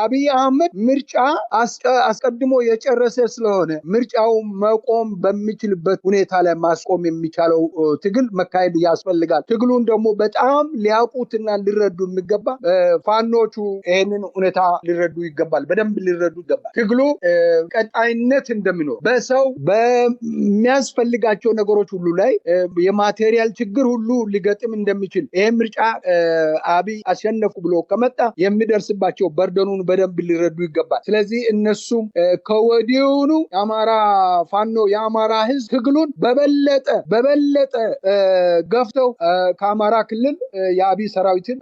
አብይ አህመድ ምርጫ አስቀድሞ የጨረሰ ስለሆነ ምርጫው መቆም በሚችልበት ሁኔታ ላይ ማስቆም የሚቻለው ትግል መካሄድ ያስፈልጋል። ትግሉን ደግሞ በጣም ሊያውቁትና ሊረዱ የሚገባ ፋኖቹ ይህንን ሁኔታ ሊረዱ ይገባል። በደንብ ሊረዱ ይገባል። ትግሉ ቀጣይነት እንደሚኖር በሰው በሚያስፈልጋቸው ነገሮች ሁሉ ላይ የማቴሪያል ችግር ሁሉ ሊገጥም እንደሚችል ይህ ምርጫ አብይ አሸነፉ ብሎ ከመጣ የሚደርስባቸው በርደኑን በደንብ ሊረዱ ይገባል። ስለዚህ እነሱም ከወዲሁኑ የአማራ ፋኖ የአማራ ህዝብ ትግሉን በበለጠ ገፍተው ከአማራ ክልል የአብይ ሰራዊትን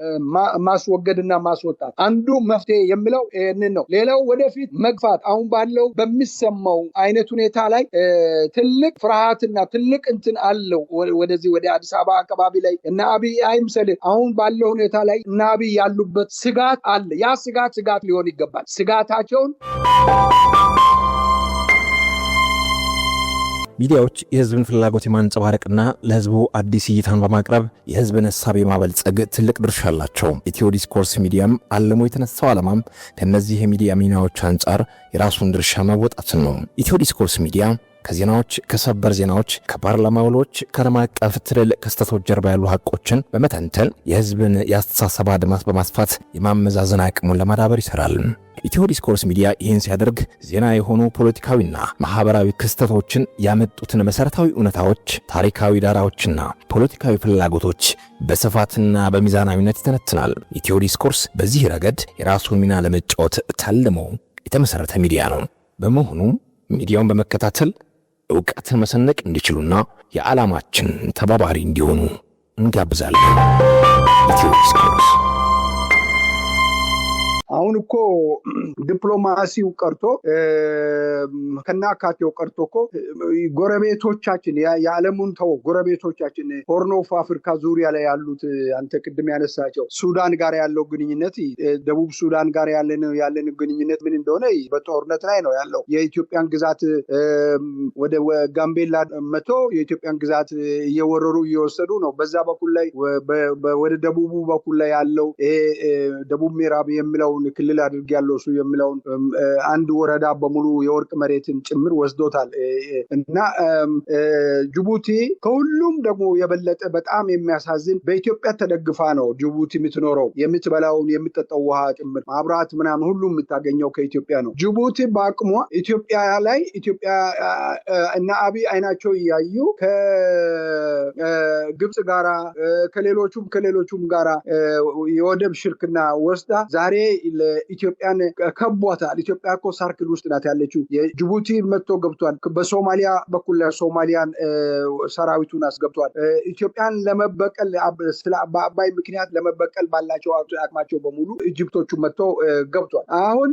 ማስወገድና ማስወጣት አንዱ መፍትሄ የሚለው ይህንን ነው። ሌላው ወደፊት መግፋት አሁን ባለው በሚሰማው አይነት ሁኔታ ላይ ትልቅ ፍርሃትና ትልቅ እንትን አለው። ወደዚህ ወደ አዲስ አበባ አካባቢ ላይ እና አብይ አይምሰል አሁን ባለው ሁኔታ ላይ እና አብይ ያሉበት ስጋት አለ። ያ ስጋት ሊሆን ይገባል። ስጋታቸውን ሚዲያዎች የህዝብን ፍላጎት የማንጸባረቅና ለህዝቡ አዲስ እይታን በማቅረብ የህዝብን ሐሳብ የማበልጸግ ትልቅ ድርሻ አላቸው። ኢትዮ ዲስኮርስ ሚዲያም አልሞ የተነሳው ዓላማም ከነዚህ የሚዲያ ሚናዎች አንጻር የራሱን ድርሻ መወጣትን ነው። ኢትዮ ዲስኮርስ ሚዲያ ከዜናዎች፣ ከሰበር ዜናዎች፣ ከፓርላማ ውሎች፣ ከዓለም አቀፍ ትልልቅ ክስተቶች ጀርባ ያሉ ሀቆችን በመተንተን የህዝብን የአስተሳሰብ አድማስ በማስፋት የማመዛዘን አቅሙን ለማዳበር ይሰራል። ኢትዮ ዲስኮርስ ሚዲያ ይህን ሲያደርግ ዜና የሆኑ ፖለቲካዊና ማህበራዊ ክስተቶችን ያመጡትን መሰረታዊ እውነታዎች፣ ታሪካዊ ዳራዎችና ፖለቲካዊ ፍላጎቶች በስፋትና በሚዛናዊነት ይተነትናል። ኢትዮ ዲስኮርስ በዚህ ረገድ የራሱን ሚና ለመጫወት ታልሞ የተመሰረተ ሚዲያ ነው። በመሆኑ ሚዲያውን በመከታተል ዕውቀትን መሰነቅ እንዲችሉና የዓላማችን ተባባሪ እንዲሆኑ እንጋብዛለን። ኢትዮ ዲስኮርስ አሁን እኮ ዲፕሎማሲው ቀርቶ ከናካቴው ቀርቶ እኮ ጎረቤቶቻችን የዓለሙን ተው ጎረቤቶቻችን ሆርን ኦፍ አፍሪካ ዙሪያ ላይ ያሉት አንተ ቅድም ያነሳቸው ሱዳን ጋር ያለው ግንኙነት ደቡብ ሱዳን ጋር ያለን ግንኙነት ምን እንደሆነ በጦርነት ላይ ነው ያለው። የኢትዮጵያን ግዛት ወደ ጋምቤላ መቶ የኢትዮጵያን ግዛት እየወረሩ እየወሰዱ ነው። በዛ በኩል ላይ ወደ ደቡቡ በኩል ላይ ያለው ደቡብ ምዕራብ የሚለው ክልል አድርግ ያለው እሱ የሚለውን አንድ ወረዳ በሙሉ የወርቅ መሬትን ጭምር ወስዶታል። እና ጅቡቲ ከሁሉም ደግሞ የበለጠ በጣም የሚያሳዝን በኢትዮጵያ ተደግፋ ነው ጅቡቲ የምትኖረው። የምትበላውን የምትጠጣው ውሃ ጭምር ማብራት ምናምን ሁሉ የምታገኘው ከኢትዮጵያ ነው። ጅቡቲ በአቅሟ ኢትዮጵያ ላይ ኢትዮጵያ እና አብይ አይናቸው እያዩ ከግብጽ ጋራ ከሌሎቹም ጋራ የወደብ ሽርክና ወስዳ ዛሬ ለኢትዮጵያን ከቧታል። ኢትዮጵያ እኮ ሳርክል ውስጥ ናት ያለችው። የጅቡቲ መጥቶ ገብቷል። በሶማሊያ በኩል ሶማሊያን ሰራዊቱን አስገብቷል። ኢትዮጵያን ለመበቀል በአባይ ምክንያት ለመበቀል ባላቸው አቅማቸው በሙሉ ኢጅፕቶቹ መጥቶ ገብቷል። አሁን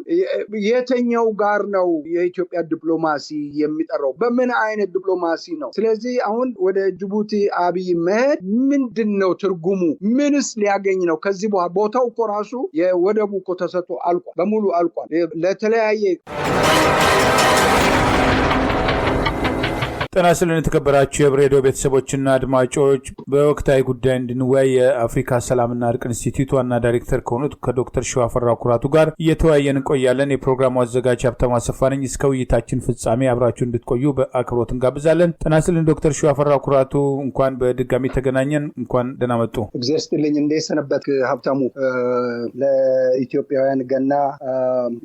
የትኛው ጋር ነው የኢትዮጵያ ዲፕሎማሲ የሚጠራው? በምን አይነት ዲፕሎማሲ ነው? ስለዚህ አሁን ወደ ጅቡቲ አብይ መሄድ ምንድነው ትርጉሙ? ምንስ ሊያገኝ ነው? ከዚህ በኋላ ቦታው እኮ ራሱ የወደቡ እኮ ተሰጥቶ አልቋል፣ በሙሉ አልቋል። ለተለያየ ጤና ይስጥልን የተከበራችሁ የብሬዲዮ ቤተሰቦችና አድማጮች፣ በወቅታዊ ጉዳይ እንድንወያይ የአፍሪካ ሰላምና እርቅ ኢንስቲትዩት ዋና ዳይሬክተር ከሆኑት ከዶክተር ሸዋፈራው ኩራቱ ጋር እየተወያየን እንቆያለን። የፕሮግራሙ አዘጋጅ ሀብታሙ አሰፋ ነኝ። እስከ ውይይታችን ፍጻሜ አብራችሁ እንድትቆዩ በአክብሮት እንጋብዛለን። ጤና ይስጥልን ዶክተር ሸዋፈራው ኩራቱ፣ እንኳን በድጋሚ ተገናኘን። እንኳን ደህና መጡ። እግዚአብሔር ይስጥልኝ። እንዴት ሰነበት ሀብታሙ? ለኢትዮጵያውያን ገና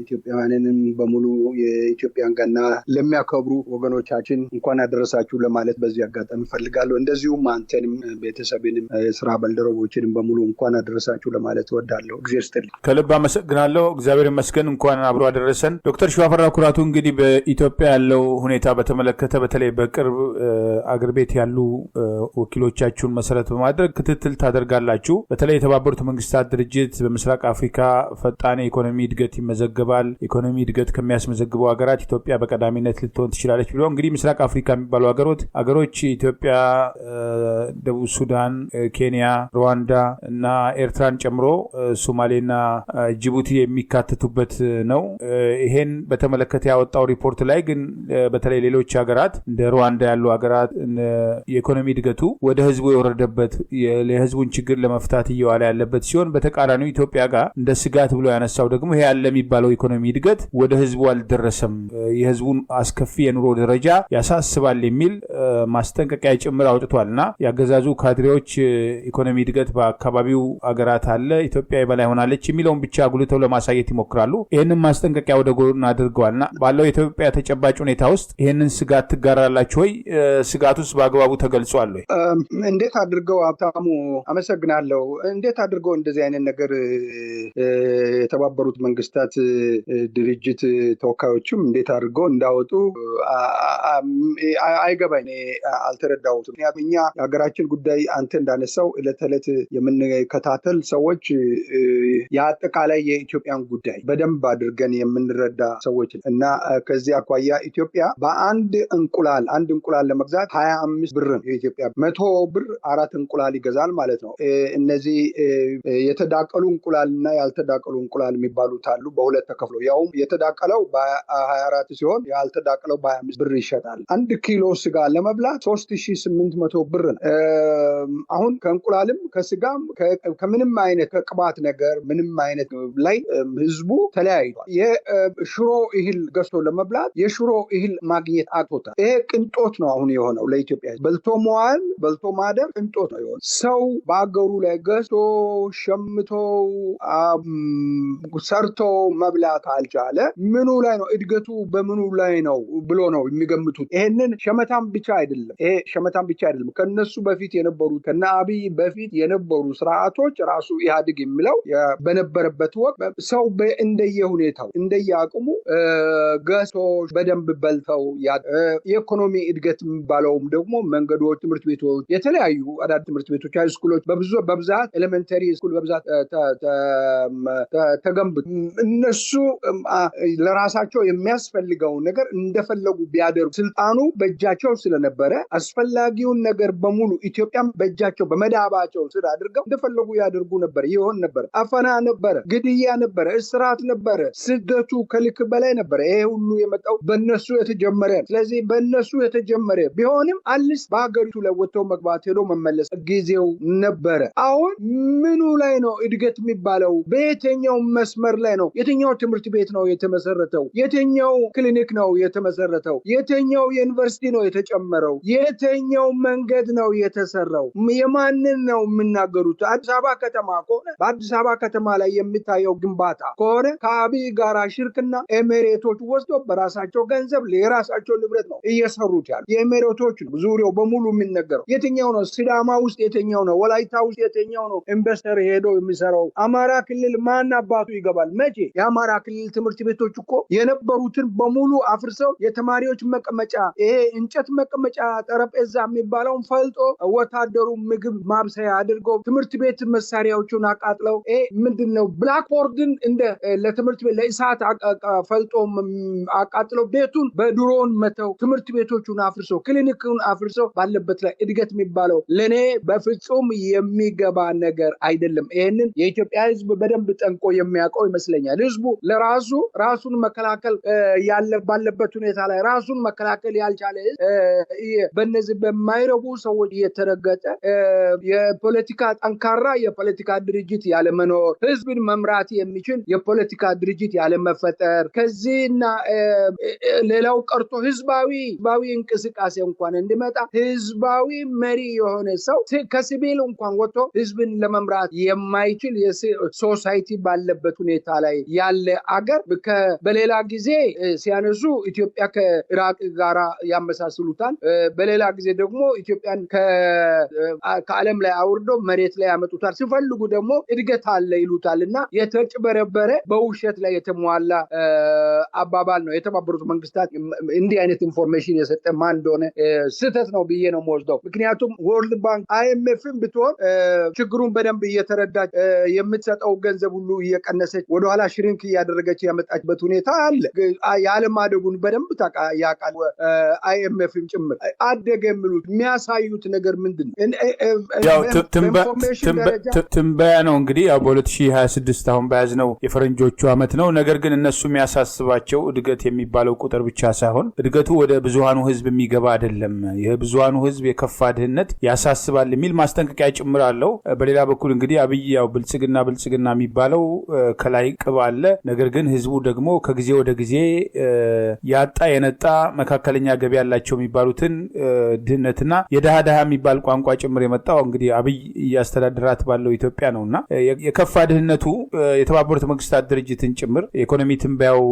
ኢትዮጵያውያንንም በሙሉ የኢትዮጵያን ገና ለሚያከብሩ ወገኖቻችን እንኳን ደረሳችሁ ለማለት በዚህ አጋጣሚ ፈልጋለሁ። እንደዚሁም አንተንም ቤተሰብንም የሥራ ባልደረቦችንም በሙሉ እንኳን አደረሳችሁ ለማለት እወዳለሁ። እግዚአብሔር ይስጥልኝ። ከልብ አመሰግናለሁ። እግዚአብሔር ይመስገን። እንኳን አብሮ አደረሰን። ዶክተር ሸዋፈራው ኩራቱ፣ እንግዲህ በኢትዮጵያ ያለው ሁኔታ በተመለከተ በተለይ በቅርብ አገር ቤት ያሉ ወኪሎቻችሁን መሰረት በማድረግ ክትትል ታደርጋላችሁ። በተለይ የተባበሩት መንግስታት ድርጅት በምስራቅ አፍሪካ ፈጣን የኢኮኖሚ እድገት ይመዘገባል፣ ኢኮኖሚ እድገት ከሚያስመዘግበው ሀገራት ኢትዮጵያ በቀዳሚነት ልትሆን ትችላለች ብሎ እንግዲህ ምስራቅ አፍሪካ ከሚባሉ አገሮች ኢትዮጵያ፣ ደቡብ ሱዳን፣ ኬንያ፣ ሩዋንዳ እና ኤርትራን ጨምሮ ሶማሌና ጅቡቲ የሚካተቱበት ነው። ይሄን በተመለከተ ያወጣው ሪፖርት ላይ ግን በተለይ ሌሎች ሀገራት እንደ ሩዋንዳ ያሉ ሀገራት የኢኮኖሚ እድገቱ ወደ ህዝቡ የወረደበት የህዝቡን ችግር ለመፍታት እየዋለ ያለበት ሲሆን በተቃራኒው ኢትዮጵያ ጋር እንደ ስጋት ብሎ ያነሳው ደግሞ ይሄ ያለ የሚባለው ኢኮኖሚ እድገት ወደ ህዝቡ አልደረሰም፣ የህዝቡን አስከፊ የኑሮ ደረጃ ያሳስባል የሚል ማስጠንቀቂያ ጭምር አውጥቷልና ያገዛዙ ካድሬዎች ኢኮኖሚ እድገት በአካባቢው ሀገራት አለ፣ ኢትዮጵያ የበላይ ሆናለች የሚለውን ብቻ አጉልተው ለማሳየት ይሞክራሉ። ይሄንን ማስጠንቀቂያ ወደ ጎን አድርገዋልና ባለው የኢትዮጵያ ተጨባጭ ሁኔታ ውስጥ ይሄንን ስጋት ትጋራላችሁ ወይ? ስጋቱስ በአግባቡ ተገልጿል ወይ? እንዴት አድርገው ሀብታሙ፣ አመሰግናለሁ። እንዴት አድርገው እንደዚህ አይነት ነገር የተባበሩት መንግስታት ድርጅት ተወካዮችም እንዴት አድርገው እንዳወጡ አይገባኝ፣ አልተረዳሁትም። ምክንያቱም እኛ የሀገራችን ጉዳይ አንተ እንዳነሳው ዕለት ዕለት የምንከታተል ሰዎች የአጠቃላይ የኢትዮጵያን ጉዳይ በደንብ አድርገን የምንረዳ ሰዎች እና ከዚህ አኳያ ኢትዮጵያ በአንድ እንቁላል ለመግዛት 25 ብር ነው የኢትዮጵያ 100 ብር 4 እንቁላል ይገዛል ማለት ነው። እነዚህ የተዳቀሉ እንቁላል እና ያልተዳቀሉ እንቁላል የሚባሉት አሉ። በሁለት ተከፍሎ ያውም የተዳቀለው በ24 ሲሆን ያልተዳቀለው በ25 ብር ይሸጣል። 1 ኪሎ ስጋ ለመብላት 3800 ብር ነው። አሁን ከእንቁላልም ከስጋም ከምንም አይነት ከቅባት ነገር ምንም አይነት ላይ ህዝቡ ተለያይቷል። የሽሮ እህል ገዝቶ ለመብላት የሽሮ እህል ማግኘት አቅቶታል። ይሄ ቅንጦት ነው አሁን የሆነው ለኢትዮጵያ። በልቶ መዋል በልቶ ማደር ቅንጦት ነው የሆነው። ሰው በአገሩ ላይ ገዝቶ ሸምቶ ሰርቶ መብላት አልቻለ። ምኑ ላይ ነው እድገቱ በምኑ ላይ ነው ብሎ ነው የሚገምቱት። ይሄንን ሸመታም ብቻ አይደለም። ከነሱ በፊት የነበሩ ከነ አብይ በፊት የነበሩ ስርዓቶች ራሱ ኢህአዴግ የሚለው በነበረበት ወቅት ሰው እንደየሁኔታው እንደየአቅሙ ገዝቶ በደንብ በልተው የኢኮኖሚ እድገት የሚባለውም ደግሞ መንገዶች፣ ትምህርት ቤቶች፣ የተለያዩ አዳዲስ ትምህርት ቤቶች፣ ሃይስኩሎች በብዛት ኤሌመንተሪ ስኩል በብዛት ተገንብቶ እነሱ ለራሳቸው የሚያስፈልገውን ነገር እንደፈለጉ ቢያደርጉ ስልጣኑ በእጃቸው ስለነበረ አስፈላጊውን ነገር በሙሉ ኢትዮጵያም በእጃቸው በመዳባቸው ስር አድርገው እንደፈለጉ ያደርጉ ነበር። ይሆን ነበር። አፈና ነበረ፣ ግድያ ነበረ፣ እስራት ነበረ፣ ስደቱ ከልክ በላይ ነበረ። ይሄ ሁሉ የመጣው በእነሱ የተጀመረ። ስለዚህ በእነሱ የተጀመረ ቢሆንም አልስ በሀገሪቱ ላይ ወጥተው መግባት ሄዶ መመለስ ጊዜው ነበረ። አሁን ምኑ ላይ ነው እድገት የሚባለው? በየትኛው መስመር ላይ ነው? የትኛው ትምህርት ቤት ነው የተመሰረተው? የትኛው ክሊኒክ ነው የተመሰረተው? የትኛው ዩኒቨርሲቲ ነው የተጨመረው? የትኛው መንገድ ነው የተሰራው? የማንን ነው የምናገሩት? አዲስ አበባ ከተማ ከሆነ በአዲስ አበባ ከተማ ላይ የሚታየው ግንባታ ከሆነ ከአብይ ጋራ ሽርክና ኤሜሬቶች ወስዶ በራሳቸው ገንዘብ የራሳቸው ንብረት ነው እየሰሩት ያሉ። የኤሜሬቶች ነው ዙሪያው በሙሉ የሚነገረው። የትኛው ነው ሲዳማ ውስጥ? የትኛው ነው ወላይታ ውስጥ? የትኛው ነው ኢንቨስተር ሄዶ የሚሰራው? አማራ ክልል ማን አባቱ ይገባል? መቼ? የአማራ ክልል ትምህርት ቤቶች እኮ የነበሩትን በሙሉ አፍርሰው የተማሪዎች መቀመጫ ይሄ እንጨት መቀመጫ ጠረጴዛ የሚባለውን ፈልጦ ወታደሩ ምግብ ማብሰያ አድርገው ትምህርት ቤት መሳሪያዎቹን አቃጥለው ይሄ ምንድነው ብላክቦርድን እንደ ለትምህርት ቤት ለእሳት ፈልጦ አቃጥለው ቤቱን በድሮን መተው ትምህርት ቤቶቹን አፍርሰው ክሊኒክን አፍርሰው ባለበት ላይ እድገት የሚባለው ለኔ በፍጹም የሚገባ ነገር አይደለም። ይሄንን የኢትዮጵያ ህዝብ በደንብ ጠንቆ የሚያውቀው ይመስለኛል። ህዝቡ ለራሱ ራሱን መከላከል ባለበት ሁኔታ ላይ ራሱን መከላከል ያልቻለ በእነዚህ በማይረቡ ሰዎች እየተረገጠ የፖለቲካ ጠንካራ የፖለቲካ ድርጅት ያለመኖር፣ ህዝብን መምራት የሚችል የፖለቲካ ድርጅት ያለመፈጠር፣ ከዚህና ሌላው ቀርቶ ህዝባዊ እንቅስቃሴ እንኳን እንዲመጣ ህዝባዊ መሪ የሆነ ሰው ከሲቪል እንኳን ወጥቶ ህዝብን ለመምራት የማይችል ሶሳይቲ ባለበት ሁኔታ ላይ ያለ አገር በሌላ ጊዜ ሲያነሱ ኢትዮጵያ ከኢራቅ ጋራ ያመሳስሉታል። በሌላ ጊዜ ደግሞ ኢትዮጵያን ከዓለም ላይ አውርዶ መሬት ላይ ያመጡታል። ሲፈልጉ ደግሞ እድገት አለ ይሉታል እና የተጭበረበረ በውሸት ላይ የተሟላ አባባል ነው። የተባበሩት መንግስታት እንዲህ አይነት ኢንፎርሜሽን የሰጠ ማን እንደሆነ ስህተት ነው ብዬ ነው የምወስደው። ምክንያቱም ወርልድ ባንክ አይኤምኤፍም ብትሆን ችግሩን በደንብ እየተረዳች የምትሰጠው ገንዘብ ሁሉ እየቀነሰች ወደኋላ ሽሪንክ እያደረገች ያመጣችበት ሁኔታ አለ። የዓለም አደጉን በደንብ ያውቃል IMFም ጭምር አደገ የሚሉት የሚያሳዩት ነገር ምንድነው? ያው ትንበያ ነው እንግዲህ ያው በ2026 አሁን በያዝነው የፈረንጆቹ ዓመት ነው። ነገር ግን እነሱ የሚያሳስባቸው እድገት የሚባለው ቁጥር ብቻ ሳይሆን እድገቱ ወደ ብዙሃኑ ህዝብ የሚገባ አይደለም፣ የብዙሃኑ ህዝብ የከፋ ድህነት ያሳስባል የሚል ማስጠንቀቂያ ጭምር አለው። በሌላ በኩል እንግዲህ አብይ ያው ብልጽግና የሚባለው ከላይ ቅብ አለ። ነገር ግን ህዝቡ ደግሞ ከጊዜ ወደ ጊዜ ያጣ የነጣ መካከለኛ ገቢ ያላቸው የሚባሉትን ድህነትና የደሃ የሚባል ቋንቋ ጭምር የመጣው እንግዲህ አብይ እያስተዳደራት ባለው ኢትዮጵያ ነውና የከፋ ድህነቱ የተባበሩት መንግስታት ድርጅትን ጭምር ኢኮኖሚ ትንበያው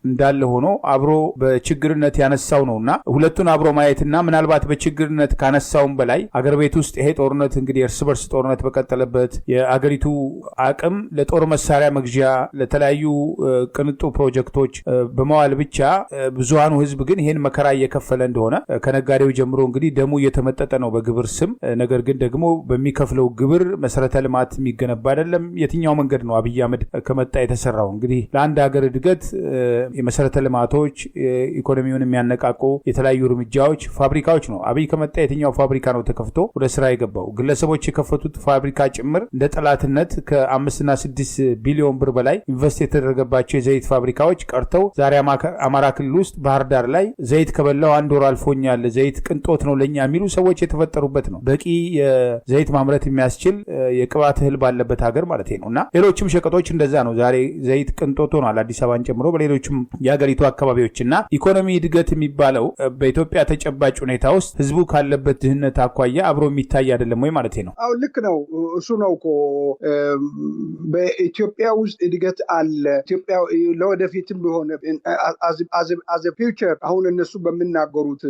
እንዳለ ሆኖ አብሮ በችግርነት ያነሳው ነውና ሁለቱን አብሮ ማየትና ምናልባት በችግርነት ካነሳውም በላይ አገር ቤት ውስጥ ይሄ ጦርነት እንግዲህ እርስ በርስ ጦርነት በቀጠለበት የአገሪቱ አቅም ለጦር መሳሪያ መግዣ ለተለያዩ ቅንጡ ፕሮጀክቶች በመዋል ብቻ ብዙሃኑ ህዝብ ግን ይሄን መከራ እየከፈለ እንደሆነ ከነጋዴው ጀምሮ እንግዲህ ደሙ እየተመጠጠ ነው በግብር ስም። ነገር ግን ደግሞ በሚከፍለው ግብር መሰረተ ልማት የሚገነባ አይደለም። የትኛው መንገድ ነው አብይ አህመድ ከመጣ የተሰራው? እንግዲህ ለአንድ ሀገር እድገት የመሰረተ ልማቶች ኢኮኖሚውን የሚያነቃቁ የተለያዩ እርምጃዎች፣ ፋብሪካዎች ነው። አብይ ከመጣ የትኛው ፋብሪካ ነው ተከፍቶ ወደ ስራ የገባው? ግለሰቦች የከፈቱት ፋብሪካ ጭምር እንደ ጠላትነት ከ5 እና 6 ቢሊዮን ብር በላይ ኢንቨስት የተደረገባቸው የዘይት ፋብሪካዎች ቀርተው ዛሬ አማራ ክልል ውስጥ ባህር ዳር ላይ ዘይት ከበላው 1 ወር አልፎኛል፣ ዘይት ቅንጦት ነው ለኛ የሚሉ ሰዎች የተፈጠሩበት ነው። በቂ የዘይት ማምረት የሚያስችል የቅባት እህል ባለበት ሀገር ማለት ነውና ሌሎችም ሸቀጦች እንደዛ ነው። ዛሬ ዘይት ቅንጦት ሆኗል አዲስ አበባን ጨምሮ በሌሎችም የሀገሪቱ አካባቢዎችና ኢኮኖሚ እድገት የሚባለው በኢትዮጵያ ተጨባጭ ሁኔታ ውስጥ ህዝቡ ካለበት ድህነት አኳያ አብሮ የሚታይ አይደለም ወይ ማለት ነው? አዎ ልክ ነው። እሱ ነው እኮ በኢትዮጵያ ውስጥ እድገት አለ። ኢትዮጵያ ለወደፊትም ቢሆን as a future አሁን እነሱ በሚናገሩት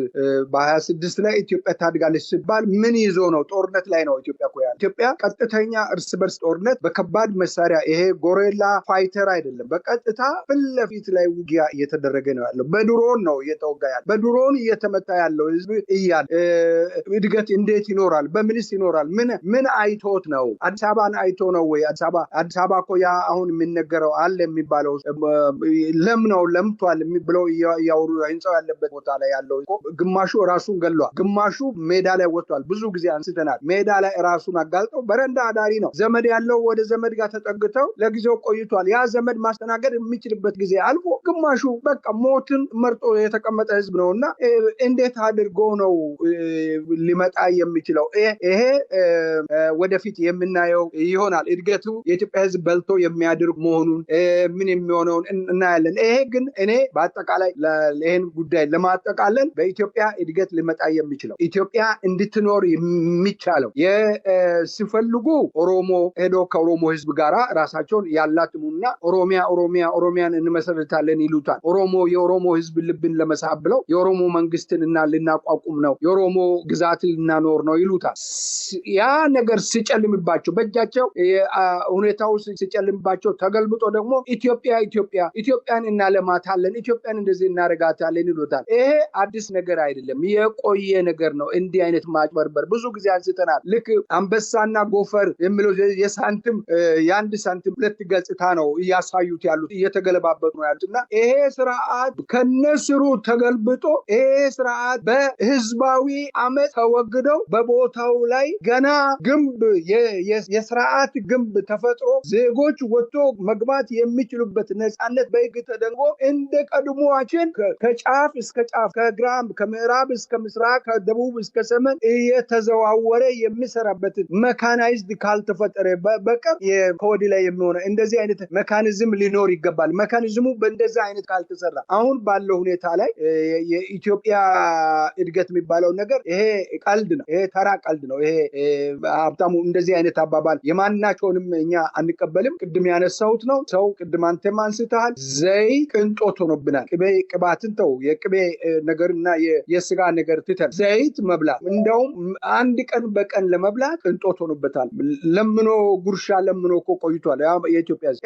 በ26 ላይ ኢትዮጵያ ታድጋለች ሲባል ምን ይዞ ነው? ጦርነት ላይ ነው ኢትዮጵያ እኮ ያለው። ኢትዮጵያ ቀጥተኛ እርስ በርስ ጦርነት በከባድ መሳሪያ ይሄ ጎሬላ ፋይተር አይደለም። በቀጥታ ፊት ለፊት ላይ ውጊያ እየተደረገ ነው ያለው። በድሮን ነው እየተወጋ ያለው። በድሮን እየተመታ ያለው ህዝብ እያለ እድገት እንዴት ይኖራል? በምንስ ይኖራል? ምን አይቶት ነው? አዲስ አበባን አይቶ ነው ወይ? አዲስ አበባ እኮ ያ አሁን የሚነገረው አለ የሚባለው ለምቷል ብለው ያወሩ ህንጻው ያለበት ቦታ ላይ ያለው ግማሹ ራሱን ገሏል፣ ግማሹ ሜዳ ላይ ወጥቷል። ብዙ ጊዜ አንስተናል። ሜዳ ላይ ራሱን አጋልጠው በረንዳ አዳሪ ነው። ዘመድ ያለው ወደ ዘመድ ጋር ተጠግተው ለጊዜው ቆይቷል። ያ ዘመድ ማስተናገድ የሚችልበት ጊዜ አልፎ ግማሹ በቃ ሞትን መርጦ የተቀመጠ ህዝብ ነውና እንዴት አድርጎ ነው ሊመጣ የሚችለው? ይሄ ወደፊት የምናየው ይሆናል። እድገቱ የኢትዮጵያ ህዝብ በልቶ የሚያድር መሆኑን ምን የሚሆነውን እናያለን። ይሄ ግን እኔ በአጠቃላይ ይሄን ጉዳይ ለማጠቃለል በኢትዮጵያ እድገት ሊመጣ የሚችለው ኢትዮጵያ እንድትኖር የሚቻለው ሲፈልጉ ኦሮሞ ሄዶ ከኦሮሞ ህዝብ ጋራ ራሳቸውን ያላትሙና ኦሮሚያን እንመሰርታለን ይሉታል። የኦሮሞ ህዝብ ልብን ለመሳብ ብለው የኦሮሞ መንግስትን ልናቋቁም ነው፣ የኦሮሞ ግዛት ልናኖር ነው ይሉታል። ያ ነገር ሲጨልምባቸው በእጃቸው ሁኔታው ሲጨልምባቸው ተገልብጦ ደግሞ ኢትዮጵያን እናለማታለን፣ ኢትዮጵያን እንደዚህ እናረጋታለን ይሉታል። ይሄ አዲስ ነገር አይደለም፣ የቆየ ነገር ነው። እንዲህ አይነት ማጭበርበር ብዙ ጊዜ አንስተናል። ልክ አንበሳና ጎፈር የሚለው የአንድ ሳንቲም ሁለት ገጽታ ነው እያሳዩት ያሉት፣ እየተገለባበጡ ነው ያሉት እና ይሄ ስርዓት ከነስሩ ተገልብጦ ይሄ ስርዓት በህዝባዊ አመት ተወግደው በቦታው ላይ ገና ግንብ የስርዓት ግንብ ተፈጥሮ ዜጎች ወጥቶ መግባት የሚችሉበት ነፃነት በህግ ተደንጎ እንደ ቀድሞዋችን ከጫፍ እስከ ጫፍ ከምዕራብ እስከ ምስራቅ ከደቡብ እስከ ሰሜን እየተዘዋወረ የሚሰራበት መካናይዝድ ካልተፈጠረ በቀር ከወዲህ ላይ የሚሆነ እንደዚህ አይነት መካኒዝም ሊኖር ይገባል። መካኒዝሙ በእንደዚህ አይነት ካልተሰራ አሁን ባለው ሁኔታ ላይ የኢትዮጵያ እድገት የሚባለው ነገር ይሄ ቀልድ ነው። ይሄ ተራ ቀልድ ነው። ይሄ ሀብታሙ እንደዚህ አይነት አባባል የማናቸውንም እኛ አንቀበልም። ቅድም ያነሳሁት ነው። ሰው ቅድም አንተም አንስተሃል። ዘይት ቅንጦት ሆኖብናል። ቅባትን ተው፣ የቅቤ ነገርና የስጋ ነገር ትተን ዘይት መብላት እንደውም አንድ ቀን በቀን ለመብላት ቅንጦት ሆኖበታል። ጉርሻ ለምኖ እኮ ቆይቷል። የኢትዮጵያ ህዝብ